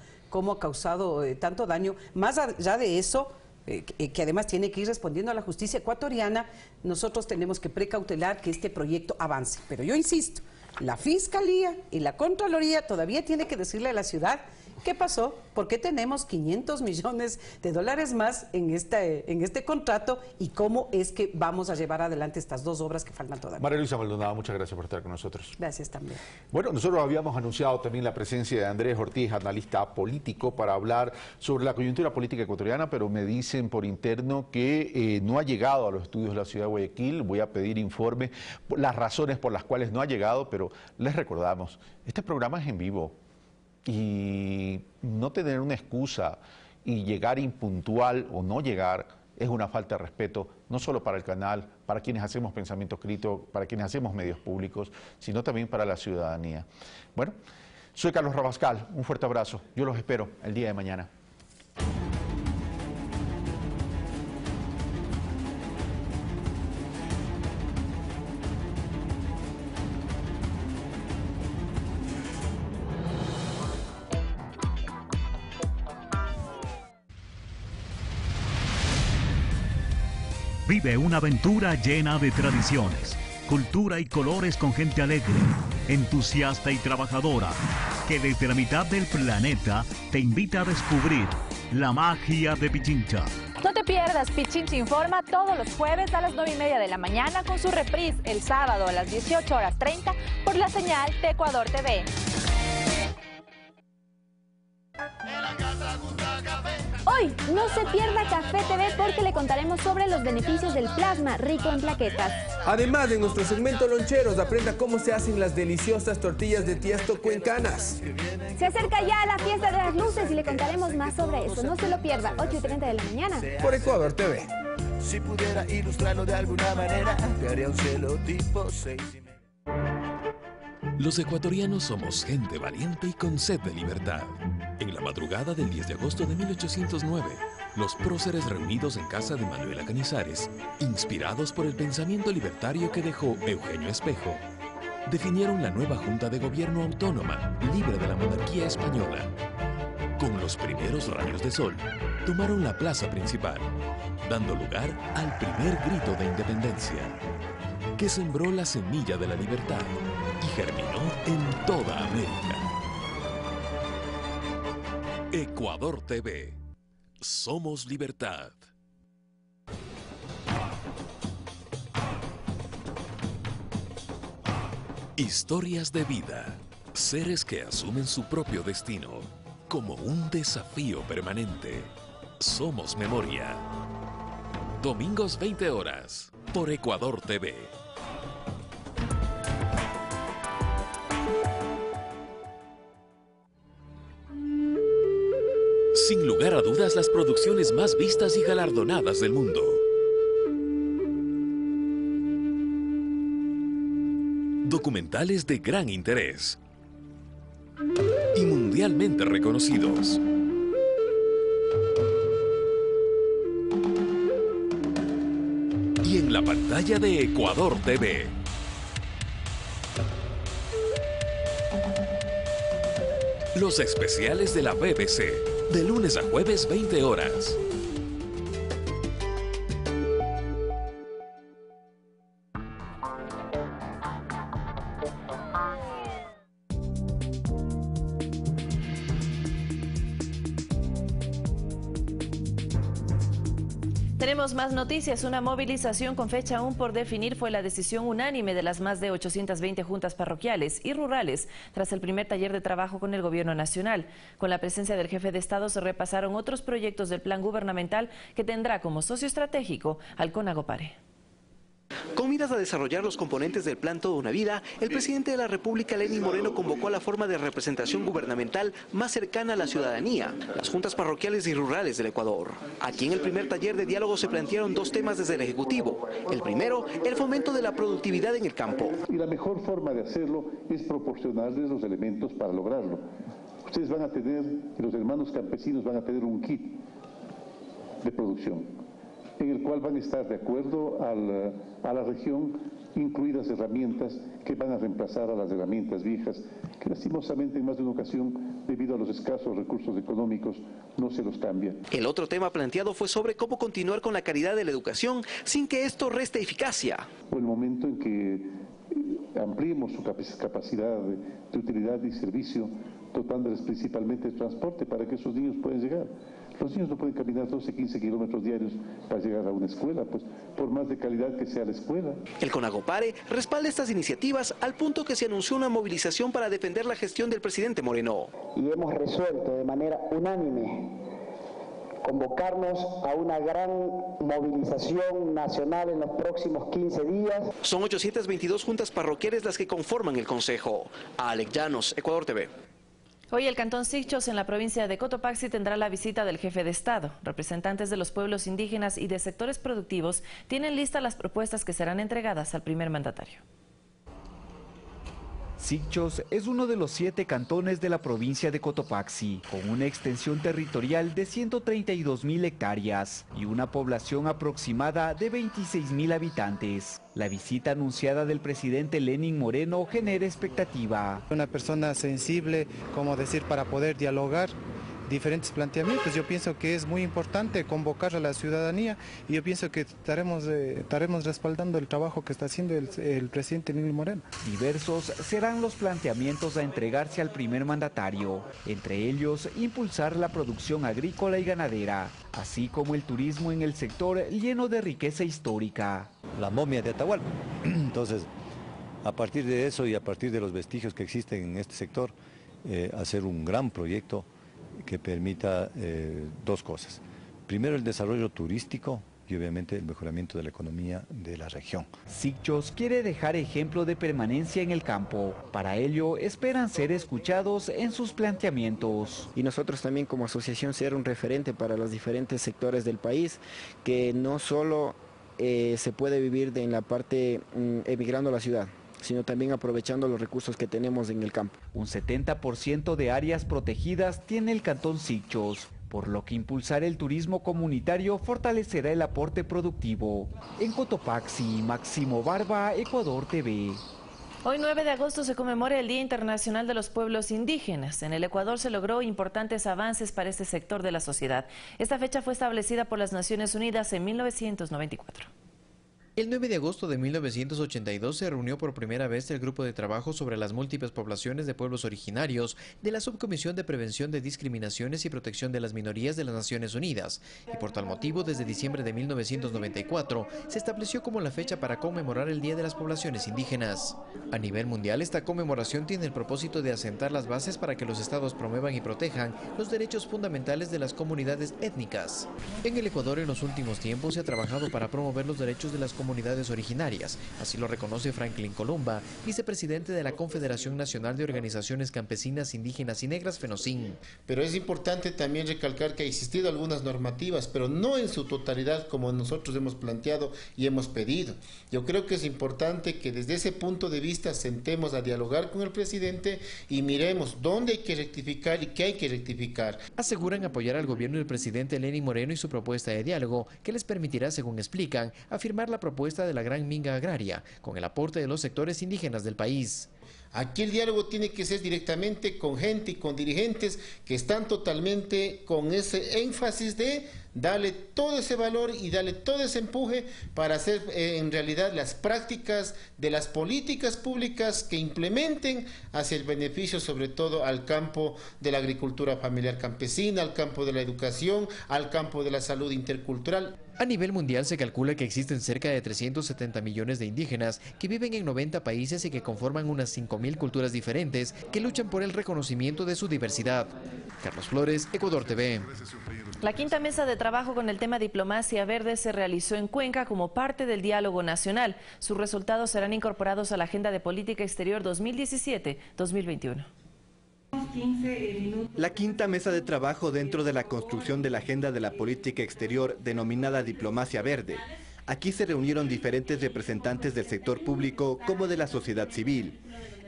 ha causado tanto daño. Más allá de eso, que además tiene que ir respondiendo a la justicia ecuatoriana, nosotros tenemos que precautelar que este proyecto avance. Pero yo insisto, la Fiscalía y la Contraloría todavía tiene que decirle a la ciudad qué pasó, por qué tenemos 500 millones de dólares más en este contrato y cómo es que vamos a llevar adelante estas dos obras que faltan todavía. María Luisa Maldonado, muchas gracias por estar con nosotros. Gracias también. Bueno, nosotros habíamos anunciado también la presencia de Andrés Ortiz, analista político, para hablar sobre la coyuntura política ecuatoriana, pero me dicen por interno que no ha llegado a los estudios de la ciudad de Guayaquil. Voy a pedir informe, las razones por las cuales no ha llegado, pero les recordamos, este programa es en vivo. Y no tener una excusa y llegar impuntual o no llegar es una falta de respeto, no solo para el canal, para quienes hacemos pensamiento crítico, para quienes hacemos medios públicos, sino también para la ciudadanía. Bueno, soy Carlos Rabascal, un fuerte abrazo. Yo los espero el día de mañana. Vive una aventura llena de tradiciones, cultura y colores con gente alegre, entusiasta y trabajadora, que desde la mitad del planeta te invita a descubrir la magia de Pichincha. No te pierdas Pichincha Informa todos los jueves a las 9:30 de la mañana con su reprise el sábado a las 18:30 por la señal de Ecuador TV. Hoy no se pierda Café TV porque le contaremos sobre los beneficios del plasma rico en plaquetas. Además, en nuestro segmento Loncheros, aprenda cómo se hacen las deliciosas tortillas de Tiesto cuencanas. Se acerca ya la fiesta de las luces y le contaremos más sobre eso. No se lo pierda, 8:30 de la mañana. Por Ecuador TV. Si pudiera ilustrarlo de alguna manera, te haría un cielo tipo 6:30. Los ecuatorianos somos gente valiente y con sed de libertad. En la madrugada del 10 de agosto de 1809, los próceres reunidos en casa de Manuela Cañizares, inspirados por el pensamiento libertario que dejó Eugenio Espejo, definieron la nueva Junta de Gobierno autónoma, libre de la monarquía española. Con los primeros rayos de sol, tomaron la plaza principal, dando lugar al primer grito de independencia, que sembró la semilla de la libertad y germinó en toda América. Ecuador TV. Somos libertad. Historias de vida. Seres que asumen su propio destino como un desafío permanente. Somos memoria. Domingos 20 horas por Ecuador TV. Sin lugar a dudas, las producciones más vistas y galardonadas del mundo. Documentales de gran interés y mundialmente reconocidos. Y en la pantalla de Ecuador TV. Los especiales de la BBC, de lunes a jueves 20 horas. Tenemos más noticias. Una movilización con fecha aún por definir fue la decisión unánime de las más de 820 juntas parroquiales y rurales tras el primer taller de trabajo con el Gobierno Nacional. Con la presencia del jefe de Estado se repasaron otros proyectos del plan gubernamental que tendrá como socio estratégico al CONAGOPARE. Con miras a desarrollar los componentes del plan Toda una Vida, el presidente de la República, Lenín Moreno, convocó a la forma de representación gubernamental más cercana a la ciudadanía, las juntas parroquiales y rurales del Ecuador. Aquí en el primer taller de diálogo se plantearon dos temas desde el Ejecutivo. El primero, el fomento de la productividad en el campo. Y la mejor forma de hacerlo es proporcionarles los elementos para lograrlo. Ustedes van a tener, los hermanos campesinos van a tener un kit de producción, en el cual van a estar de acuerdo a la región, incluidas herramientas que van a reemplazar a las herramientas viejas, que lastimosamente en más de una ocasión, debido a los escasos recursos económicos, no se los cambia. El otro tema planteado fue sobre cómo continuar con la calidad de la educación sin que esto reste eficacia. O el momento en que ampliemos su capacidad de utilidad y servicio, dotándoles principalmente de transporte para que esos niños puedan llegar. Los niños no pueden caminar 12, 15 kilómetros diarios para llegar a una escuela, pues por más de calidad que sea la escuela. El CONAGOPARE respalda estas iniciativas al punto que se anunció una movilización para defender la gestión del presidente Moreno. Y hemos resuelto de manera unánime convocarnos a una gran movilización nacional en los próximos 15 días. Son 822 juntas parroquiales las que conforman el Consejo. Alex Llanos, Ecuador TV. Hoy el cantón Sicchos en la provincia de Cotopaxi tendrá la visita del jefe de Estado. Representantes de los pueblos indígenas y de sectores productivos tienen listas las propuestas que serán entregadas al primer mandatario. Sicchos es uno de los 7 cantones de la provincia de Cotopaxi, con una extensión territorial de 132.000 hectáreas y una población aproximada de 26.000 habitantes. La visita anunciada del presidente Lenín Moreno genera expectativa. Una persona sensible, como decir, para poder dialogar diferentes planteamientos. Yo pienso que es muy importante convocar a la ciudadanía y yo pienso que estaremos respaldando el trabajo que está haciendo el presidente Lenín Moreno. Diversos serán los planteamientos a entregarse al primer mandatario, entre ellos impulsar la producción agrícola y ganadera, así como el turismo en el sector lleno de riqueza histórica. La momia de Atahualpa. Entonces, a partir de eso y a partir de los vestigios que existen en este sector, hacer un gran proyecto que permita dos cosas. Primero, el desarrollo turístico y obviamente el mejoramiento de la economía de la región. Sicchos quiere dejar ejemplo de permanencia en el campo. Para ello, esperan ser escuchados en sus planteamientos. Y nosotros también como asociación ser un referente para los diferentes sectores del país, que no solo se puede vivir en la parte emigrando a la ciudad, sino también aprovechando los recursos que tenemos en el campo. Un 70% de áreas protegidas tiene el cantón Sicchos, por lo que impulsar el turismo comunitario fortalecerá el aporte productivo. En Cotopaxi, Máximo Barba, Ecuador TV. Hoy 9 de agosto se conmemora el Día Internacional de los Pueblos Indígenas. En el Ecuador se logró importantes avances para este sector de la sociedad. Esta fecha fue establecida por las Naciones Unidas en 1994. El 9 de agosto de 1982 se reunió por primera vez el Grupo de Trabajo sobre las múltiples poblaciones de pueblos originarios de la Subcomisión de Prevención de Discriminaciones y Protección de las Minorías de las Naciones Unidas, y por tal motivo desde diciembre de 1994 se estableció como la fecha para conmemorar el Día de las Poblaciones Indígenas. A nivel mundial, esta conmemoración tiene el propósito de asentar las bases para que los estados promuevan y protejan los derechos fundamentales de las comunidades étnicas. En el Ecuador en los últimos tiempos se ha trabajado para promover los derechos de las comunidades comunidades originarias. Así lo reconoce Franklin Columba, vicepresidente de la Confederación Nacional de Organizaciones Campesinas, Indígenas y Negras, FENOCIN. Pero es importante también recalcar que ha existido algunas normativas, pero no en su totalidad como nosotros hemos planteado y hemos pedido. Yo creo que es importante que desde ese punto de vista sentemos a dialogar con el presidente y miremos dónde hay que rectificar y qué hay que rectificar. Aseguran apoyar al gobierno del presidente Lenín Moreno y su propuesta de diálogo, que les permitirá, según explican, afirmar la propuesta de la gran minga agraria, con el aporte de los sectores indígenas del país. Aquí el diálogo tiene que ser directamente con gente y con dirigentes que están totalmente con ese énfasis de darle todo ese valor y darle todo ese empuje para hacer en realidad las prácticas de las políticas públicas que implementen hacia el beneficio sobre todo al campo de la agricultura familiar campesina, al campo de la educación, al campo de la salud intercultural. A nivel mundial se calcula que existen cerca de 370 millones de indígenas que viven en 90 países y que conforman unas 5.000 culturas diferentes que luchan por el reconocimiento de su diversidad. Carlos Flores, Ecuador TV. La quinta mesa de trabajo con el tema diplomacia verde se realizó en Cuenca como parte del diálogo nacional. Sus resultados serán incorporados a la Agenda de Política Exterior 2017-2021. La quinta mesa de trabajo dentro de la construcción de la agenda de la política exterior denominada Diplomacia Verde. Aquí se reunieron diferentes representantes del sector público como de la sociedad civil.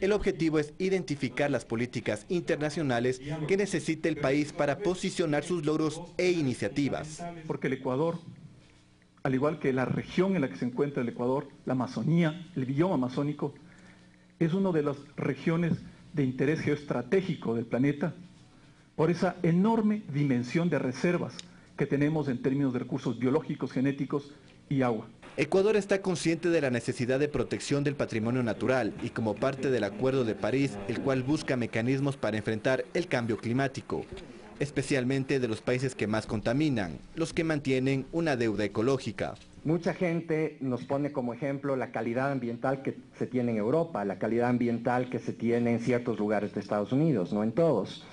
El objetivo es identificar las políticas internacionales que necesita el país para posicionar sus logros e iniciativas. Porque el Ecuador, al igual que la región en la que se encuentra el Ecuador, la Amazonía, el bioma amazónico, es una de las regiones de interés geoestratégico del planeta por esa enorme dimensión de reservas que tenemos en términos de recursos biológicos, genéticos y agua. Ecuador está consciente de la necesidad de protección del patrimonio natural y como parte del Acuerdo de París, el cual busca mecanismos para enfrentar el cambio climático, especialmente de los países que más contaminan, los que mantienen una deuda ecológica. Mucha gente nos pone como ejemplo la calidad ambiental que se tiene en Europa, la calidad ambiental que se tiene en ciertos lugares de Estados Unidos, no en todos.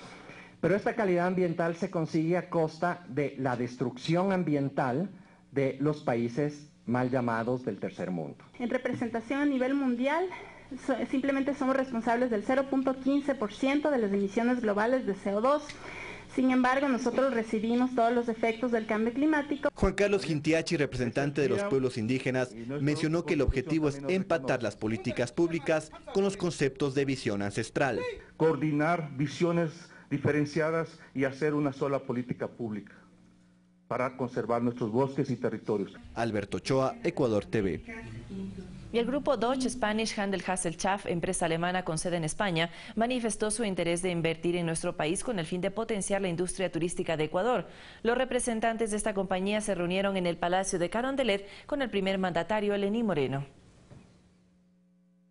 Pero esta calidad ambiental se consigue a costa de la destrucción ambiental de los países mal llamados del tercer mundo. En representación a nivel mundial, simplemente somos responsables del 0.15% de las emisiones globales de CO2. Sin embargo, nosotros recibimos todos los efectos del cambio climático. Juan Carlos Gintiachi, representante de los pueblos indígenas, mencionó que el objetivo es empatar las políticas públicas con los conceptos de visión ancestral. Coordinar visiones diferenciadas y hacer una sola política pública para conservar nuestros bosques y territorios. Alberto Ochoa, Ecuador TV. Y el grupo Dodge Spanish Handelsgesellschaft, empresa alemana con sede en España, manifestó su interés de invertir en nuestro país con el fin de potenciar la industria turística de Ecuador. Los representantes de esta compañía se reunieron en el Palacio de Carondelet con el primer mandatario, Lenín Moreno.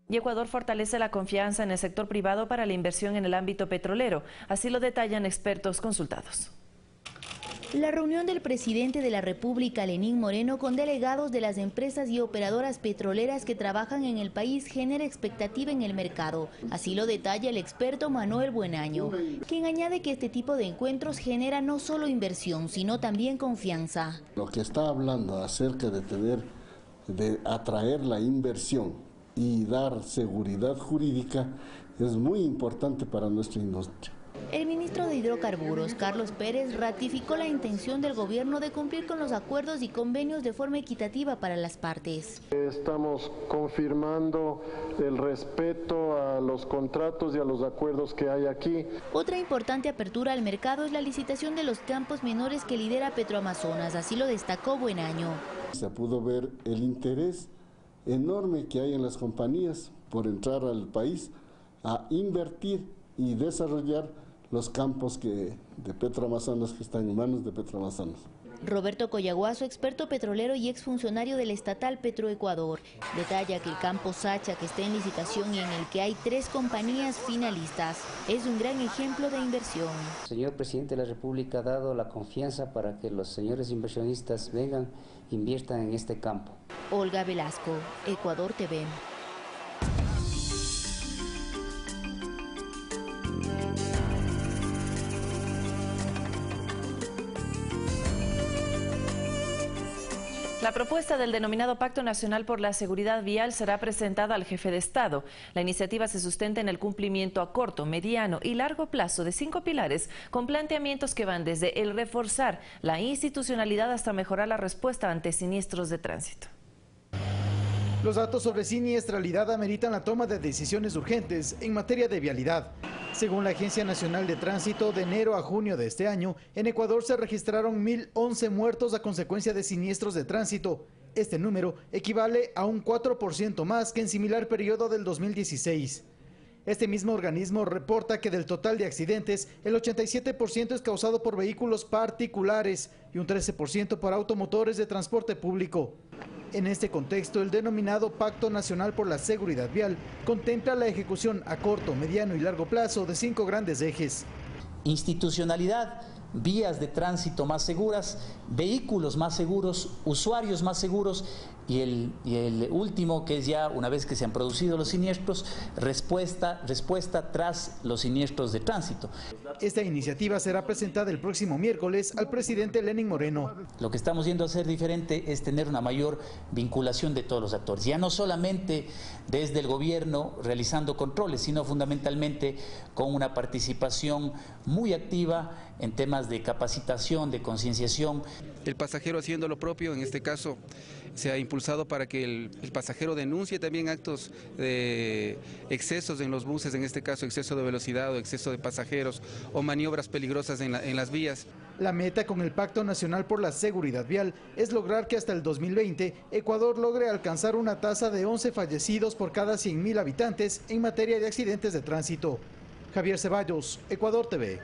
Y Ecuador fortalece la confianza en el sector privado para la inversión en el ámbito petrolero. Así lo detallan expertos consultados. La reunión del presidente de la República, Lenín Moreno, con delegados de las empresas y operadoras petroleras que trabajan en el país genera expectativa en el mercado. Así lo detalla el experto Manuel Buenaño, quien añade que este tipo de encuentros genera no solo inversión, sino también confianza. Lo que está hablando acerca de atraer la inversión y dar seguridad jurídica es muy importante para nuestra industria. El ministro de Hidrocarburos, Carlos Pérez, ratificó la intención del gobierno de cumplir con los acuerdos y convenios de forma equitativa para las partes. Estamos confirmando el respeto a los contratos y a los acuerdos que hay aquí. Otra importante apertura al mercado es la licitación de los campos menores que lidera Petroamazonas, así lo destacó Buenaño. Se pudo ver el interés enorme que hay en las compañías por entrar al país a invertir y desarrollar los campos de Petroamazonas que están en manos de Petroamazonas. Roberto Coyaguazo, experto petrolero y exfuncionario del estatal Petroecuador, detalla que el campo Sacha, que está en licitación y en el que hay 3 compañías finalistas, es un gran ejemplo de inversión. El señor presidente de la República ha dado la confianza para que los señores inversionistas vengan, inviertan en este campo. Olga Velasco, Ecuador TV. La propuesta del denominado Pacto Nacional por la Seguridad Vial será presentada al jefe de Estado. La iniciativa se sustenta en el cumplimiento a corto, mediano y largo plazo de 5 pilares, con planteamientos que van desde el reforzar la institucionalidad hasta mejorar la respuesta ante siniestros de tránsito. Los datos sobre siniestralidad ameritan la toma de decisiones urgentes en materia de vialidad. Según la Agencia Nacional de Tránsito, de enero a junio de este año, en Ecuador se registraron 1.011 muertos a consecuencia de siniestros de tránsito. Este número equivale a un 4% más que en similar periodo del 2016. Este mismo organismo reporta que del total de accidentes, el 87% es causado por vehículos particulares y un 13% por automotores de transporte público. En este contexto, el denominado Pacto Nacional por la Seguridad Vial contempla la ejecución a corto, mediano y largo plazo de 5 grandes ejes. Institucionalidad, vías de tránsito más seguras, vehículos más seguros, usuarios más seguros y el último, que es ya una vez que se han producido los siniestros, respuesta tras los siniestros de tránsito. Esta iniciativa será presentada el próximo miércoles al presidente Lenín Moreno. Lo que estamos yendo a hacer diferente es tener una mayor vinculación de todos los actores, ya no solamente desde el gobierno realizando controles, sino fundamentalmente con una participación muy activa en temas de capacitación, de concienciación. El pasajero haciendo lo propio, en este caso se ha impulsado para que el pasajero denuncie también actos de excesos en los buses, en este caso exceso de velocidad o exceso de pasajeros o maniobras peligrosas en las vías. La meta con el Pacto Nacional por la Seguridad Vial es lograr que hasta el 2020 Ecuador logre alcanzar una tasa de 11 fallecidos por cada 100.000 habitantes en materia de accidentes de tránsito. Javier Ceballos, Ecuador TV.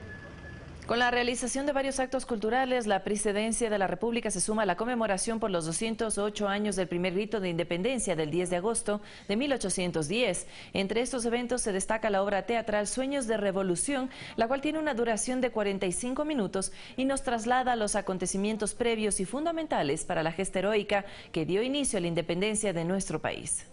Con la realización de varios actos culturales, la Presidencia de la República se suma a la conmemoración por los 208 años del primer grito de independencia del 10 de agosto de 1810. Entre estos eventos se destaca la obra teatral Sueños de Revolución, la cual tiene una duración de 45 minutos y nos traslada a los acontecimientos previos y fundamentales para la gesta heroica que dio inicio a la independencia de nuestro país.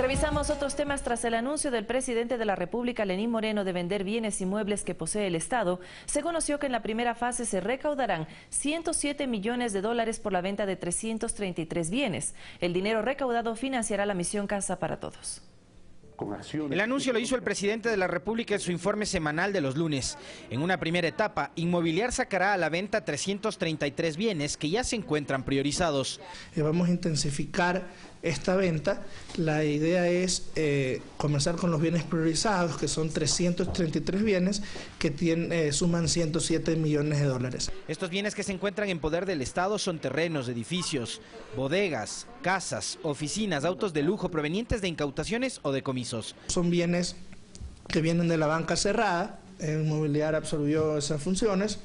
Revisamos otros temas tras el anuncio del presidente de la República, Lenín Moreno, de vender bienes inmuebles que posee el Estado. Se conoció que en la primera fase se recaudarán 107 millones de dólares por la venta de 333 bienes. El dinero recaudado financiará la misión Casa para Todos. El anuncio lo hizo el presidente de la República en su informe semanal de los lunes. En una primera etapa, Inmobiliar sacará a la venta 333 bienes que ya se encuentran priorizados. Vamos a intensificar esta venta. La idea es comenzar con los bienes priorizados, que son 333 bienes que suman 107 millones de dólares. Estos bienes que se encuentran en poder del Estado son terrenos, edificios, bodegas, casas, oficinas, autos de lujo provenientes de incautaciones o decomisos. Son bienes que vienen de la banca cerrada. Inmobiliar absorbió esas funciones.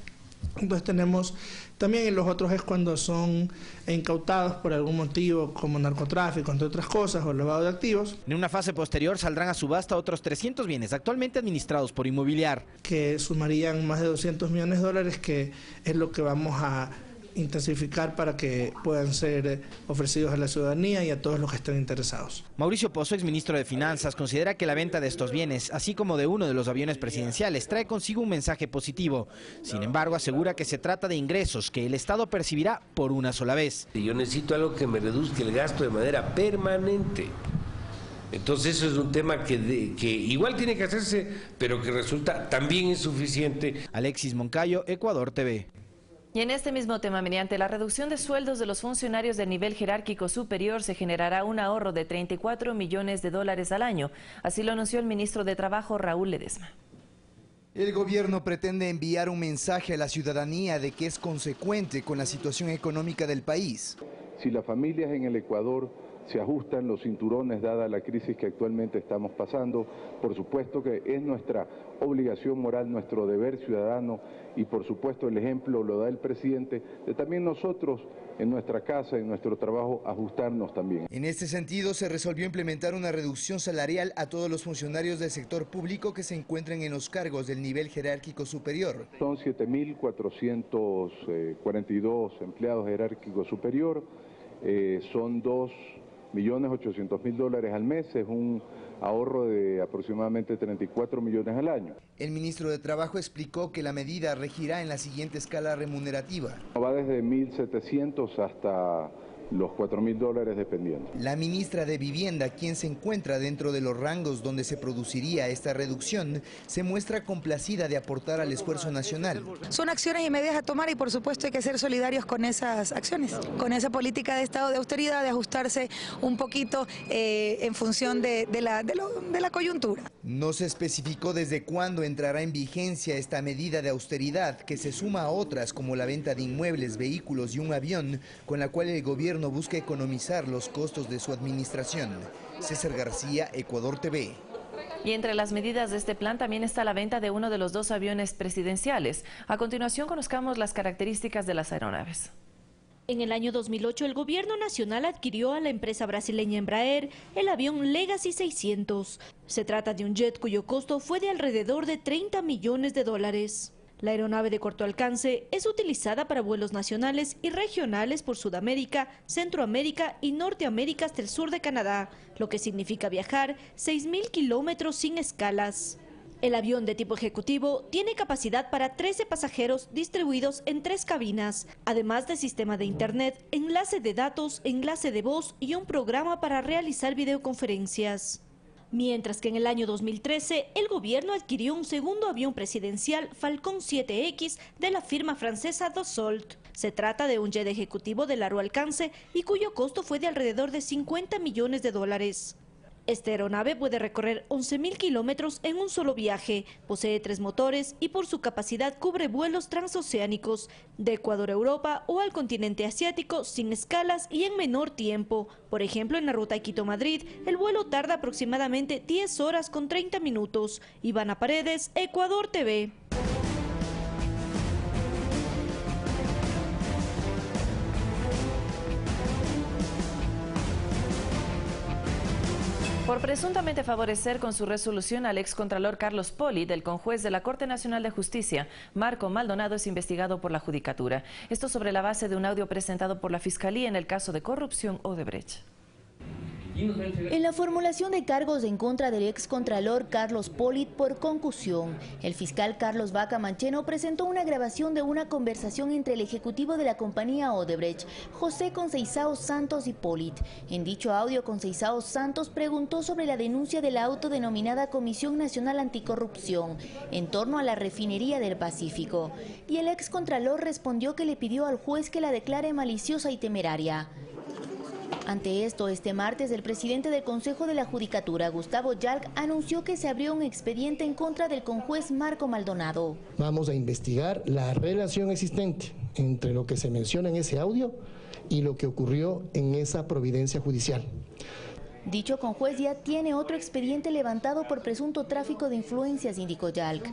Entonces tenemos también, en los otros es cuando son incautados por algún motivo como narcotráfico, entre otras cosas, o lavado de activos. En una fase posterior saldrán a subasta otros 300 bienes actualmente administrados por Inmobiliar, que sumarían más de 200 millones de dólares, que es lo que vamos a intensificar para que puedan ser ofrecidos a la ciudadanía y a todos los que estén interesados. Mauricio Pozo, exministro de Finanzas, considera que la venta de estos bienes, así como de uno de los aviones presidenciales, trae consigo un mensaje positivo. Sin embargo, asegura que se trata de ingresos que el Estado percibirá por una sola vez. Yo necesito algo que me reduzca el gasto de manera permanente. Entonces eso es un tema que igual tiene que hacerse, pero que resulta también insuficiente. Alexis Moncayo, Ecuador TV. Y en este mismo tema, mediante la reducción de sueldos de los funcionarios de nivel jerárquico superior, se generará un ahorro de 34 millones de dólares al año. Así lo anunció el ministro de Trabajo, Raúl Ledesma. El gobierno pretende enviar un mensaje a la ciudadanía de que es consecuente con la situación económica del país. Si las familias en el Ecuador se ajustan los cinturones dada la crisis que actualmente estamos pasando, por supuesto que es nuestra obligación moral, nuestro deber ciudadano, y por supuesto el ejemplo lo da el presidente, de también nosotros en nuestra casa, en nuestro trabajo, ajustarnos también. En este sentido, se resolvió implementar una reducción salarial a todos los funcionarios del sector público que se encuentren en los cargos del nivel jerárquico superior. Son 7.442 empleados jerárquicos superior, son 2 $1.800.000 al mes, es un ahorro de aproximadamente 34 millones al año. El ministro de Trabajo explicó que la medida regirá en la siguiente escala remunerativa. Va desde 1.700 hasta los $4.000 dependiendo. La ministra de Vivienda, quien se encuentra dentro de los rangos donde se produciría esta reducción, se muestra complacida de aportar al esfuerzo nacional. Son acciones y medidas a tomar y por supuesto hay que ser solidarios con esas acciones, con esa política de estado de austeridad, de ajustarse un poquito en función de la coyuntura. No se especificó desde cuándo entrará en vigencia esta medida de austeridad, que se suma a otras como la venta de inmuebles, vehículos y un avión, con la cual el gobierno busca economizar los costos de su administración. César García, Ecuador TV. Y entre las medidas de este plan también está la venta de uno de los 2 aviones presidenciales. A continuación conozcamos las características de las aeronaves. En el año 2008, el gobierno nacional adquirió a la empresa brasileña Embraer el avión Legacy 600. Se trata de un jet cuyo costo fue de alrededor de $30 millones. La aeronave de corto alcance es utilizada para vuelos nacionales y regionales por Sudamérica, Centroamérica y Norteamérica hasta el sur de Canadá, lo que significa viajar 6.000 kilómetros sin escalas. El avión de tipo ejecutivo tiene capacidad para 13 pasajeros distribuidos en 3 cabinas, además de sistema de internet, enlace de datos, enlace de voz y un programa para realizar videoconferencias. Mientras que en el año 2013, el gobierno adquirió un segundo avión presidencial Falcon 7X de la firma francesa Dassault. Se trata de un jet ejecutivo de largo alcance y cuyo costo fue de alrededor de $50 millones. Esta aeronave puede recorrer 11.000 kilómetros en un solo viaje, posee 3 motores y por su capacidad cubre vuelos transoceánicos de Ecuador a Europa o al continente asiático sin escalas y en menor tiempo. Por ejemplo, en la ruta Quito-Madrid, el vuelo tarda aproximadamente 10 horas con 30 minutos. Ivana Paredes, Ecuador TV. Por presuntamente favorecer con su resolución al excontralor Carlos Polit, el conjuez de la Corte Nacional de Justicia, Marco Maldonado, es investigado por la Judicatura. Esto sobre la base de un audio presentado por la Fiscalía en el caso de corrupción Odebrecht. En la formulación de cargos en contra del excontralor Carlos Polit por concusión, el fiscal Carlos Vaca Mancheno presentó una grabación de una conversación entre el ejecutivo de la compañía Odebrecht, José Conceizao Santos y Polit. En dicho audio, Conceizao Santos preguntó sobre la denuncia de la autodenominada Comisión Nacional Anticorrupción en torno a la refinería del Pacífico, y el excontralor respondió que le pidió al juez que la declare maliciosa y temeraria. Ante esto, este martes, el presidente del Consejo de la Judicatura, Gustavo Yalc, anunció que se abrió un expediente en contra del conjuez Marco Maldonado. Vamos a investigar la relación existente entre lo que se menciona en ese audio y lo que ocurrió en esa providencia judicial. Dicho conjuez ya tiene otro expediente levantado por presunto tráfico de influencias, indicó Yalc,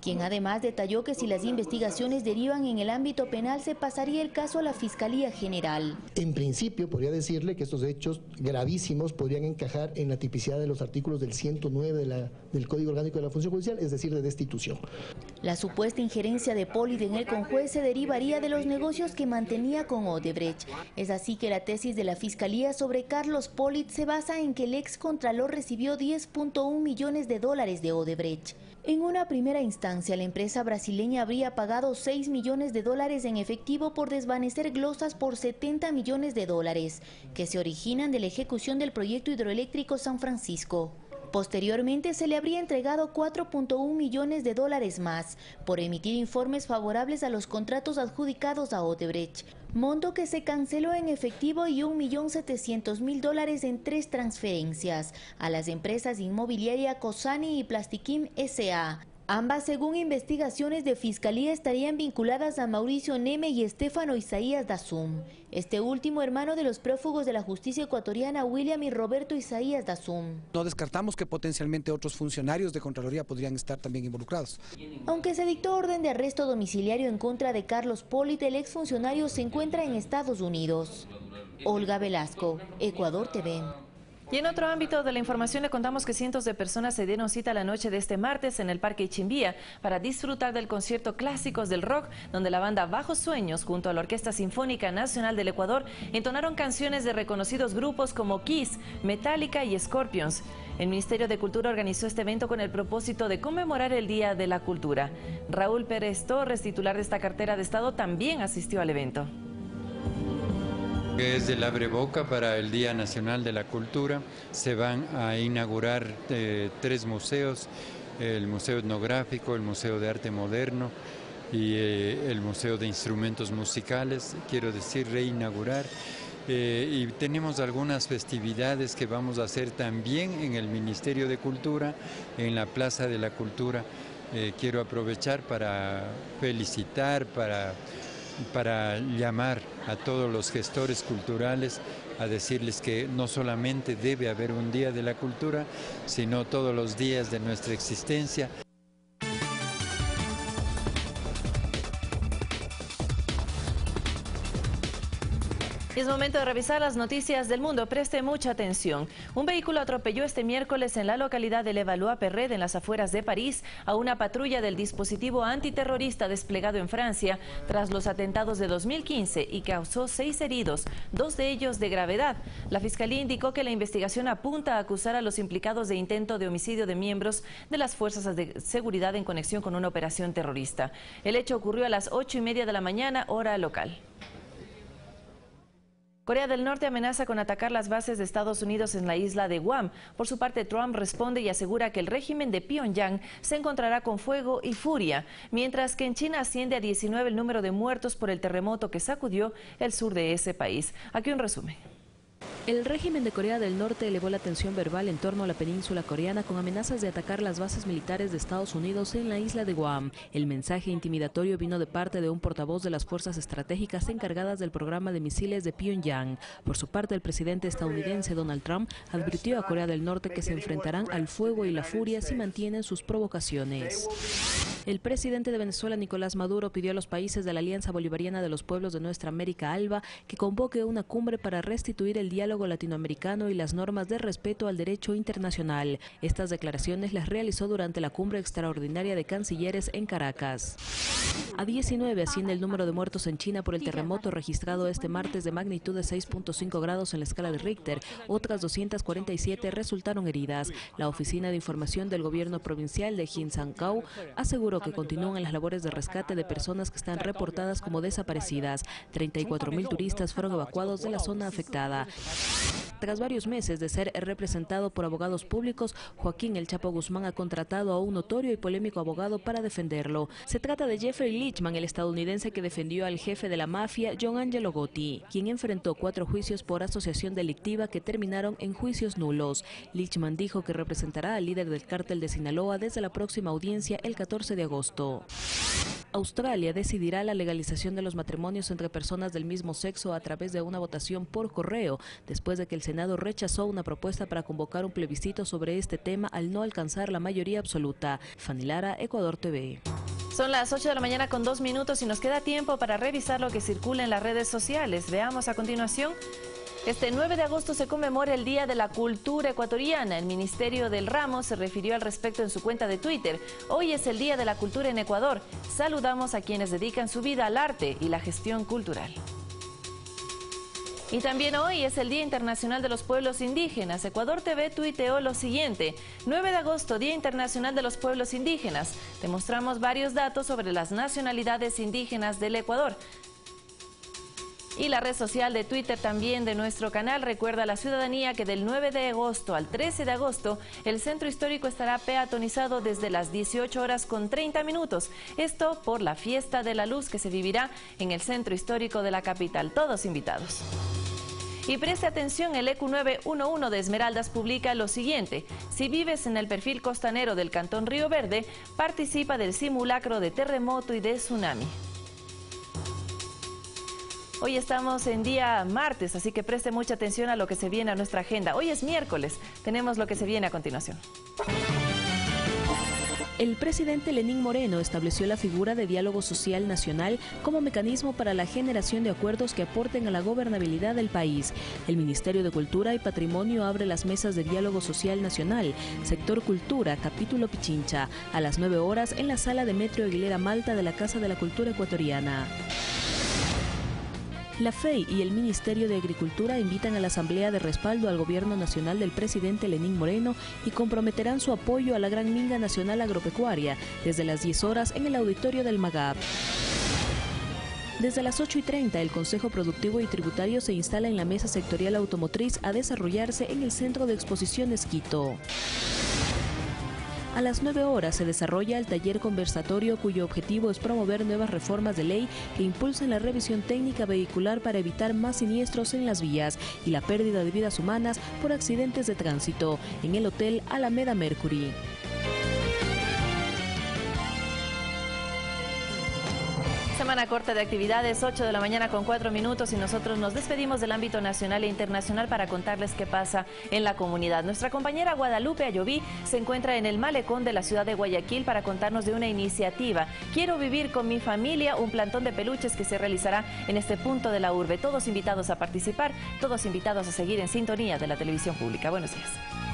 quien además detalló que si las investigaciones derivan en el ámbito penal se pasaría el caso a la Fiscalía General. En principio podría decirle que estos hechos gravísimos podrían encajar en la tipicidad de los artículos del 109 del Código Orgánico de la Función Judicial, es decir, de destitución. La supuesta injerencia de Polit en el conjuez se derivaría de los negocios que mantenía con Odebrecht. Es así que la tesis de la Fiscalía sobre Carlos Polit se basa en que el excontralor recibió $10.1 millones de Odebrecht. En una primera instancia, la empresa brasileña habría pagado $6 millones en efectivo por desvanecer glosas por $70 millones que se originan de la ejecución del proyecto hidroeléctrico San Francisco. Posteriormente se le habría entregado $4.1 millones más por emitir informes favorables a los contratos adjudicados a Odebrecht, monto que se canceló en efectivo, y $1.700.000 en 3 transferencias a las empresas inmobiliaria Cosani y Plastiquim S.A. Ambas, según investigaciones de Fiscalía, estarían vinculadas a Mauricio Neme y Estefano Isaías Dazum, este último hermano de los prófugos de la justicia ecuatoriana William y Roberto Isaías Dazum. No descartamos que potencialmente otros funcionarios de Contraloría podrían estar también involucrados. Aunque se dictó orden de arresto domiciliario en contra de Carlos Polit, el exfuncionario se encuentra en Estados Unidos. Olga Velasco, Ecuador TV. Y en otro ámbito de la información le contamos que cientos de personas se dieron cita la noche de este martes en el Parque Ichimbía para disfrutar del concierto Clásicos del Rock, donde la banda Bajos Sueños junto a la Orquesta Sinfónica Nacional del Ecuador entonaron canciones de reconocidos grupos como Kiss, Metallica y Scorpions. El Ministerio de Cultura organizó este evento con el propósito de conmemorar el Día de la Cultura. Raúl Pérez Torres, titular de esta cartera de Estado, también asistió al evento. Es el abreboca para el Día Nacional de la Cultura. Se van a inaugurar 3 museos, el Museo Etnográfico, el Museo de Arte Moderno y el Museo de Instrumentos Musicales, quiero decir reinaugurar. Y tenemos algunas festividades que vamos a hacer también en el Ministerio de Cultura, en la Plaza de la Cultura. Quiero aprovechar para felicitar, para llamar a todos los gestores culturales a decirles que no solamente debe haber un día de la cultura, sino todos los días de nuestra existencia. Es momento de revisar las noticias del mundo. Preste mucha atención. Un vehículo atropelló este miércoles en la localidad de Levallois-Perret, en las afueras de París, a una patrulla del dispositivo antiterrorista desplegado en Francia tras los atentados de 2015 y causó 6 heridos, 2 de ellos de gravedad. La Fiscalía indicó que la investigación apunta a acusar a los implicados de intento de homicidio de miembros de las fuerzas de seguridad en conexión con una operación terrorista. El hecho ocurrió a las 8:30 de la mañana, hora local. Corea del Norte amenaza con atacar las bases de Estados Unidos en la isla de Guam. Por su parte, Trump responde y asegura que el régimen de Pyongyang se encontrará con fuego y furia, mientras que en China asciende a 19 el número de muertos por el terremoto que sacudió el sur de ese país. Aquí un resumen. El régimen de Corea del Norte elevó la tensión verbal en torno a la península coreana con amenazas de atacar las bases militares de Estados Unidos en la isla de Guam. El mensaje intimidatorio vino de parte de un portavoz de las fuerzas estratégicas encargadas del programa de misiles de Pyongyang. Por su parte, el presidente estadounidense Donald Trump advirtió a Corea del Norte que se enfrentarán al fuego y la furia si mantienen sus provocaciones. El presidente de Venezuela, Nicolás Maduro, pidió a los países de la Alianza Bolivariana de los Pueblos de Nuestra América, ALBA, que convoque una cumbre para restituir el diálogo latinoamericano y las normas de respeto al derecho internacional. Estas declaraciones las realizó durante la cumbre extraordinaria de cancilleres en Caracas. A 19 asciende el número de muertos en China por el terremoto registrado este martes de magnitud de 6.5 grados en la escala de Richter. Otras 247 resultaron heridas. La Oficina de Información del Gobierno Provincial de Jinsankau aseguró que continúan las labores de rescate de personas que están reportadas como desaparecidas. 34.000 turistas fueron evacuados de la zona afectada. Tras varios meses de ser representado por abogados públicos, Joaquín El Chapo Guzmán ha contratado a un notorio y polémico abogado para defenderlo. Se trata de Jeffrey Lichman, el estadounidense que defendió al jefe de la mafia, John Angelo Gotti, quien enfrentó 4 juicios por asociación delictiva que terminaron en juicios nulos. Lichman dijo que representará al líder del cártel de Sinaloa desde la próxima audiencia el 14 de agosto. Australia decidirá la legalización de los matrimonios entre personas del mismo sexo a través de una votación por correo, después de que el Senado rechazó una propuesta para convocar un plebiscito sobre este tema al no alcanzar la mayoría absoluta. Fanny Lara, Ecuador TV. Son las 8 de la mañana con 2 minutos y nos queda tiempo para revisar lo que circula en las redes sociales. Veamos a continuación. Este 9 de agosto se conmemora el Día de la Cultura Ecuatoriana. El Ministerio del Ramo se refirió al respecto en su cuenta de Twitter. Hoy es el Día de la Cultura en Ecuador. Saludamos a quienes dedican su vida al arte y la gestión cultural. Y también hoy es el Día Internacional de los Pueblos Indígenas. Ecuador TV tuiteó lo siguiente: 9 de agosto, Día Internacional de los Pueblos Indígenas. Te mostramos varios datos sobre las nacionalidades indígenas del Ecuador. Y la red social de Twitter también de nuestro canal recuerda a la ciudadanía que del 9 de agosto al 13 de agosto el centro histórico estará peatonizado desde las 18:30. Esto por la Fiesta de la Luz que se vivirá en el centro histórico de la capital. Todos invitados. Y preste atención, el EQ 911 de Esmeraldas publica lo siguiente: si vives en el perfil costanero del Cantón Río Verde, participa del simulacro de terremoto y de tsunami. Hoy estamos en día martes, así que preste mucha atención a lo que se viene a nuestra agenda. Hoy es miércoles, tenemos lo que se viene a continuación. El presidente Lenín Moreno estableció la figura de diálogo social nacional como mecanismo para la generación de acuerdos que aporten a la gobernabilidad del país. El Ministerio de Cultura y Patrimonio abre las mesas de diálogo social nacional, sector cultura, capítulo Pichincha, a las 9 horas en la sala de Metro Aguilera Malta de la Casa de la Cultura Ecuatoriana. La FEI y el Ministerio de Agricultura invitan a la Asamblea de Respaldo al Gobierno Nacional del presidente Lenín Moreno y comprometerán su apoyo a la Gran Minga Nacional Agropecuaria desde las 10 horas en el auditorio del MAGAP. Desde las 8:30, el Consejo Productivo y Tributario se instala en la Mesa Sectorial Automotriz a desarrollarse en el Centro de Exposiciones Quito. A las 9 horas se desarrolla el taller conversatorio cuyo objetivo es promover nuevas reformas de ley que impulsen la revisión técnica vehicular para evitar más siniestros en las vías y la pérdida de vidas humanas por accidentes de tránsito en el Hotel Alameda Mercury. Semana corta de actividades, 8 de la mañana con 4 minutos y nosotros nos despedimos del ámbito nacional e internacional para contarles qué pasa en la comunidad. Nuestra compañera Guadalupe Ayoví se encuentra en el malecón de la ciudad de Guayaquil para contarnos de una iniciativa. Quiero vivir con mi familia, un plantón de peluches que se realizará en este punto de la urbe. Todos invitados a participar, todos invitados a seguir en sintonía de la televisión pública. Buenos días.